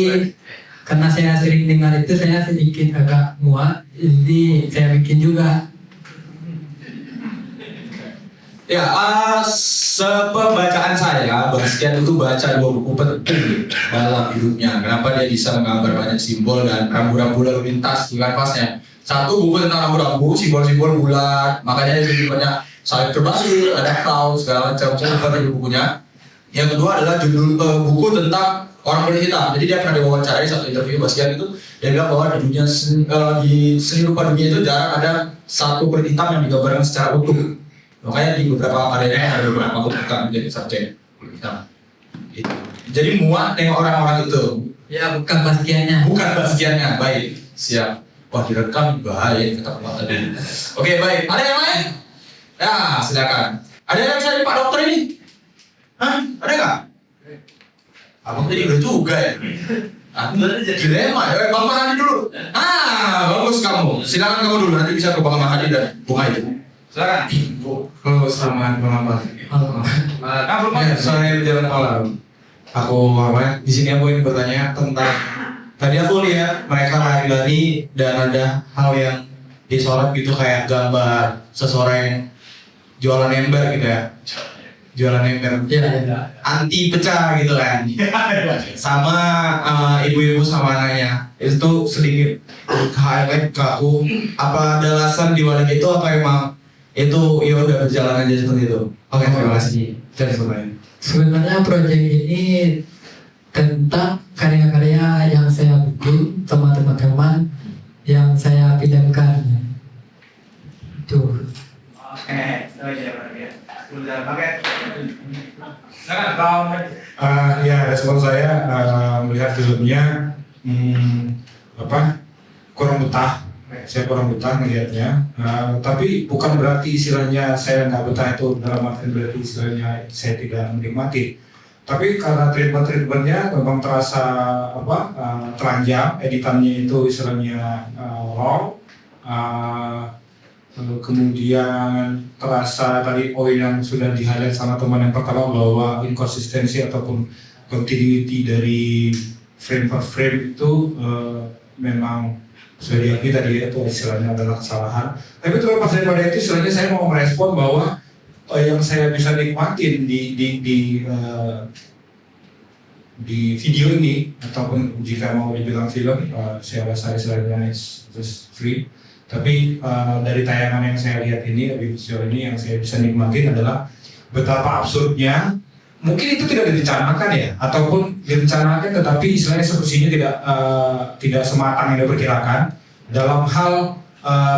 karena saya sering dengar itu, saya sedikit agak muak, jadi saya bikin juga. Ya, sepembacaan saya, Bastian itu baca 2 buku penting dalam hidupnya. Kenapa dia bisa menggambar banyak simbol dan rambu-rambu lalu lintas di kanvasnya. 1 buku tentang rambu-rambu, simbol-simbol bulat, makanya dia lebih banyak salib terbasil, ada cloud, segala macam. Saya lupa tadi bukunya. Yang kedua adalah judul buku tentang orang kulit hitam. Jadi dia pernah diwawancarai satu interview Bastian itu, dia bilang bahwa di dunia di seni rupa dunia itu jarang ada satu kulit hitam yang digambarkan secara utuh. Makanya di beberapa karyanya ada beberapa bukan menjadi subjek kulit hitam. Jadi muat nengok orang-orang itu. Ya, bukan Bastiannya. Bukan Bastiannya, baik, siap. Wah, direkam bahaya kata Pak tadi. Oke, baik. Ada yang lain? Ya, silakan. Ada yang bisa di Pak Dokter ini? Hah? Ada nggak? Abang tadi udah juga ya. Dilema ya. Bang Mahadi dulu. Bagus kamu. Silakan kamu dulu. Nanti bisa ke Bang Mahadi dan Bunga itu. Silakan. Halo, selamat malam. Saya Jalan Malam. Aku di sini aku ingin bertanya tentang tadi aku lihat mereka lari-lari dan ada hal yang disorot gitu kayak gambar seseorang jualan ember gitu ya. Jualan ember. Anti pecah gitu kan. Sama ibu-ibu sama anaknya. Itu sedikit highlight ke aku. Apa ada alasan di balik itu atau emang itu ya udah berjalan aja seperti itu. Oke, terima kasih. Sebenarnya proyek ini tentang karya-karya yang saya bikin sama teman-teman yang saya pinjamkan. Tuh. Ya, respon saya melihat filmnya kurang betah. Saya kurang betah melihatnya, tapi bukan berarti istilahnya saya nggak betah itu dalam arti berarti istilahnya saya tidak menikmati. Tapi karena treatmentnya memang terasa telanjang, editannya itu istilahnya raw, kemudian terasa tadi poin yang sudah di-highlight sama teman yang pertama bahwa inkonsistensi ataupun continuity dari frame per frame itu memang sudah diakui tadi ya, itu istilahnya adalah kesalahan. Tapi terlepas daripada itu istilahnya saya mau merespon bahwa yang saya bisa nikmatin di video ini ataupun jika mau dibilang film, saya rasa istilahnya is just free. Tapi dari tayangan yang saya lihat ini, visual ini yang saya bisa nikmatin adalah betapa absurdnya. Mungkin itu tidak direncanakan ya, ataupun direncanakan tetapi istilahnya eksekusinya tidak sematang yang diperkirakan dalam hal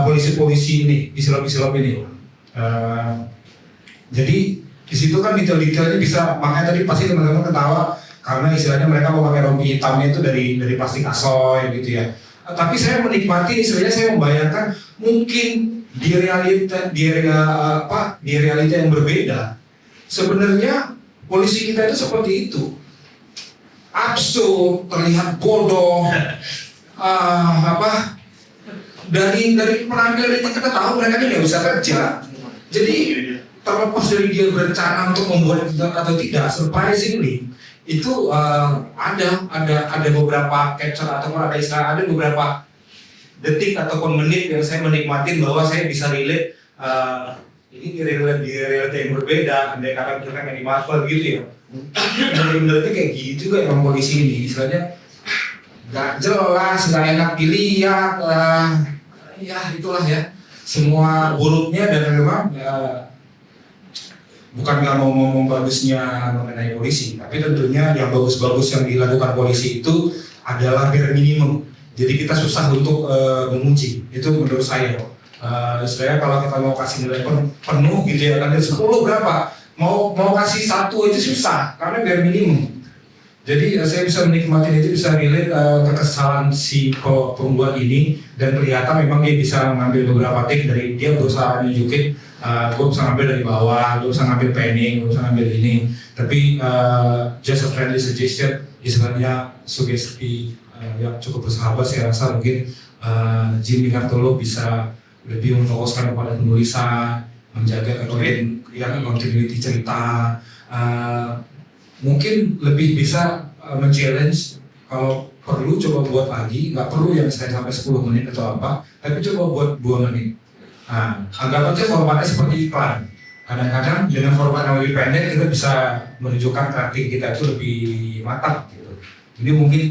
polisi-polisi ini, isilop-isilop ini. Jadi di situ kan detail-detailnya bisa, makanya tadi pasti teman-teman ketawa karena istilahnya mereka memakai rompi hitamnya itu dari plastik asoy gitu ya. Tapi saya menikmati, istilahnya saya membayangkan mungkin di realita yang berbeda sebenarnya polisi kita itu seperti itu, absurd, terlihat bodoh, dari penampilan itu kita tahu mereka ini nggak bisa kerja. Jadi terlepas dari dia berencana untuk membuat itu atau tidak, surprisingly itu ada beberapa capture ataupun ada beberapa detik ataupun menit yang saya menikmatin bahwa saya bisa relate. Ini di realita yang berbeda, andai kata kita kayak di Marvel gitu ya. Bener-bener kayak gitu juga emang polisi ini, istilahnya gak jelas, gak enak dilihat, ya itulah ya. Semua buruknya dan memang bukan nggak mau ngomong bagusnya mengenai polisi, tapi tentunya yang bagus-bagus yang dilakukan polisi itu adalah bare minimum. Jadi kita susah untuk menguji, itu menurut saya. Saya kalau kita mau kasih nilai penuh gitu ya kan dari 10 berapa, mau kasih 1 itu susah karena bare minimum. Jadi saya bisa menikmati itu, bisa relate kekesalan si pembuat ini dan kelihatan memang dia bisa mengambil beberapa take dari dia berusaha nunjukin gue bisa ngambil dari bawah, gue bisa ngambil panning, gue bisa ngambil ini. Tapi just a friendly suggestion, istilahnya sugesti yang cukup bersahabat. Saya rasa mungkin Jimmy Kartolo bisa lebih memfokuskan kepada penulisan, menjaga continuity cerita, mungkin lebih bisa men-challenge kalau perlu coba buat lagi, nggak perlu yang saya sampai 10 menit atau apa, tapi coba buat 2 menit. Anggap aja formatnya seperti iklan. Kadang-kadang dengan format yang lebih pendek kita bisa menunjukkan karakter kita itu lebih matang gitu. Jadi mungkin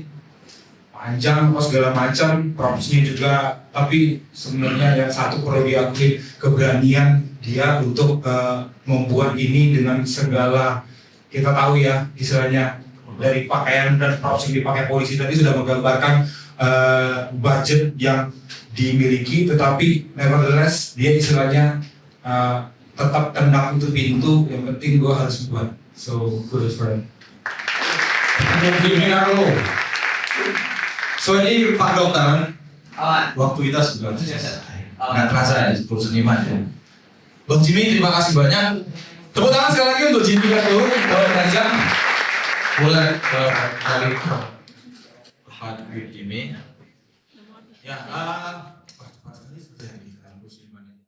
panjang apa segala macam, propsnya juga, tapi sebenarnya yang satu perlu diakui keberanian dia untuk membuat ini dengan segala, kita tahu ya istilahnya dari pakaian dan props yang dipakai polisi tadi sudah menggambarkan budget yang dimiliki, tetapi nevertheless dia istilahnya tetap tendang itu pintu, yang penting gue harus buat. So good friend. So ini Pak Dokter, waktu kita sudah nggak terasa ya 10 seniman ya. Bang Jimmy terima kasih banyak. Tepuk tangan sekali lagi untuk Jimmy Kartolo. Kalau aja boleh dari Pak Jimmy. Ya.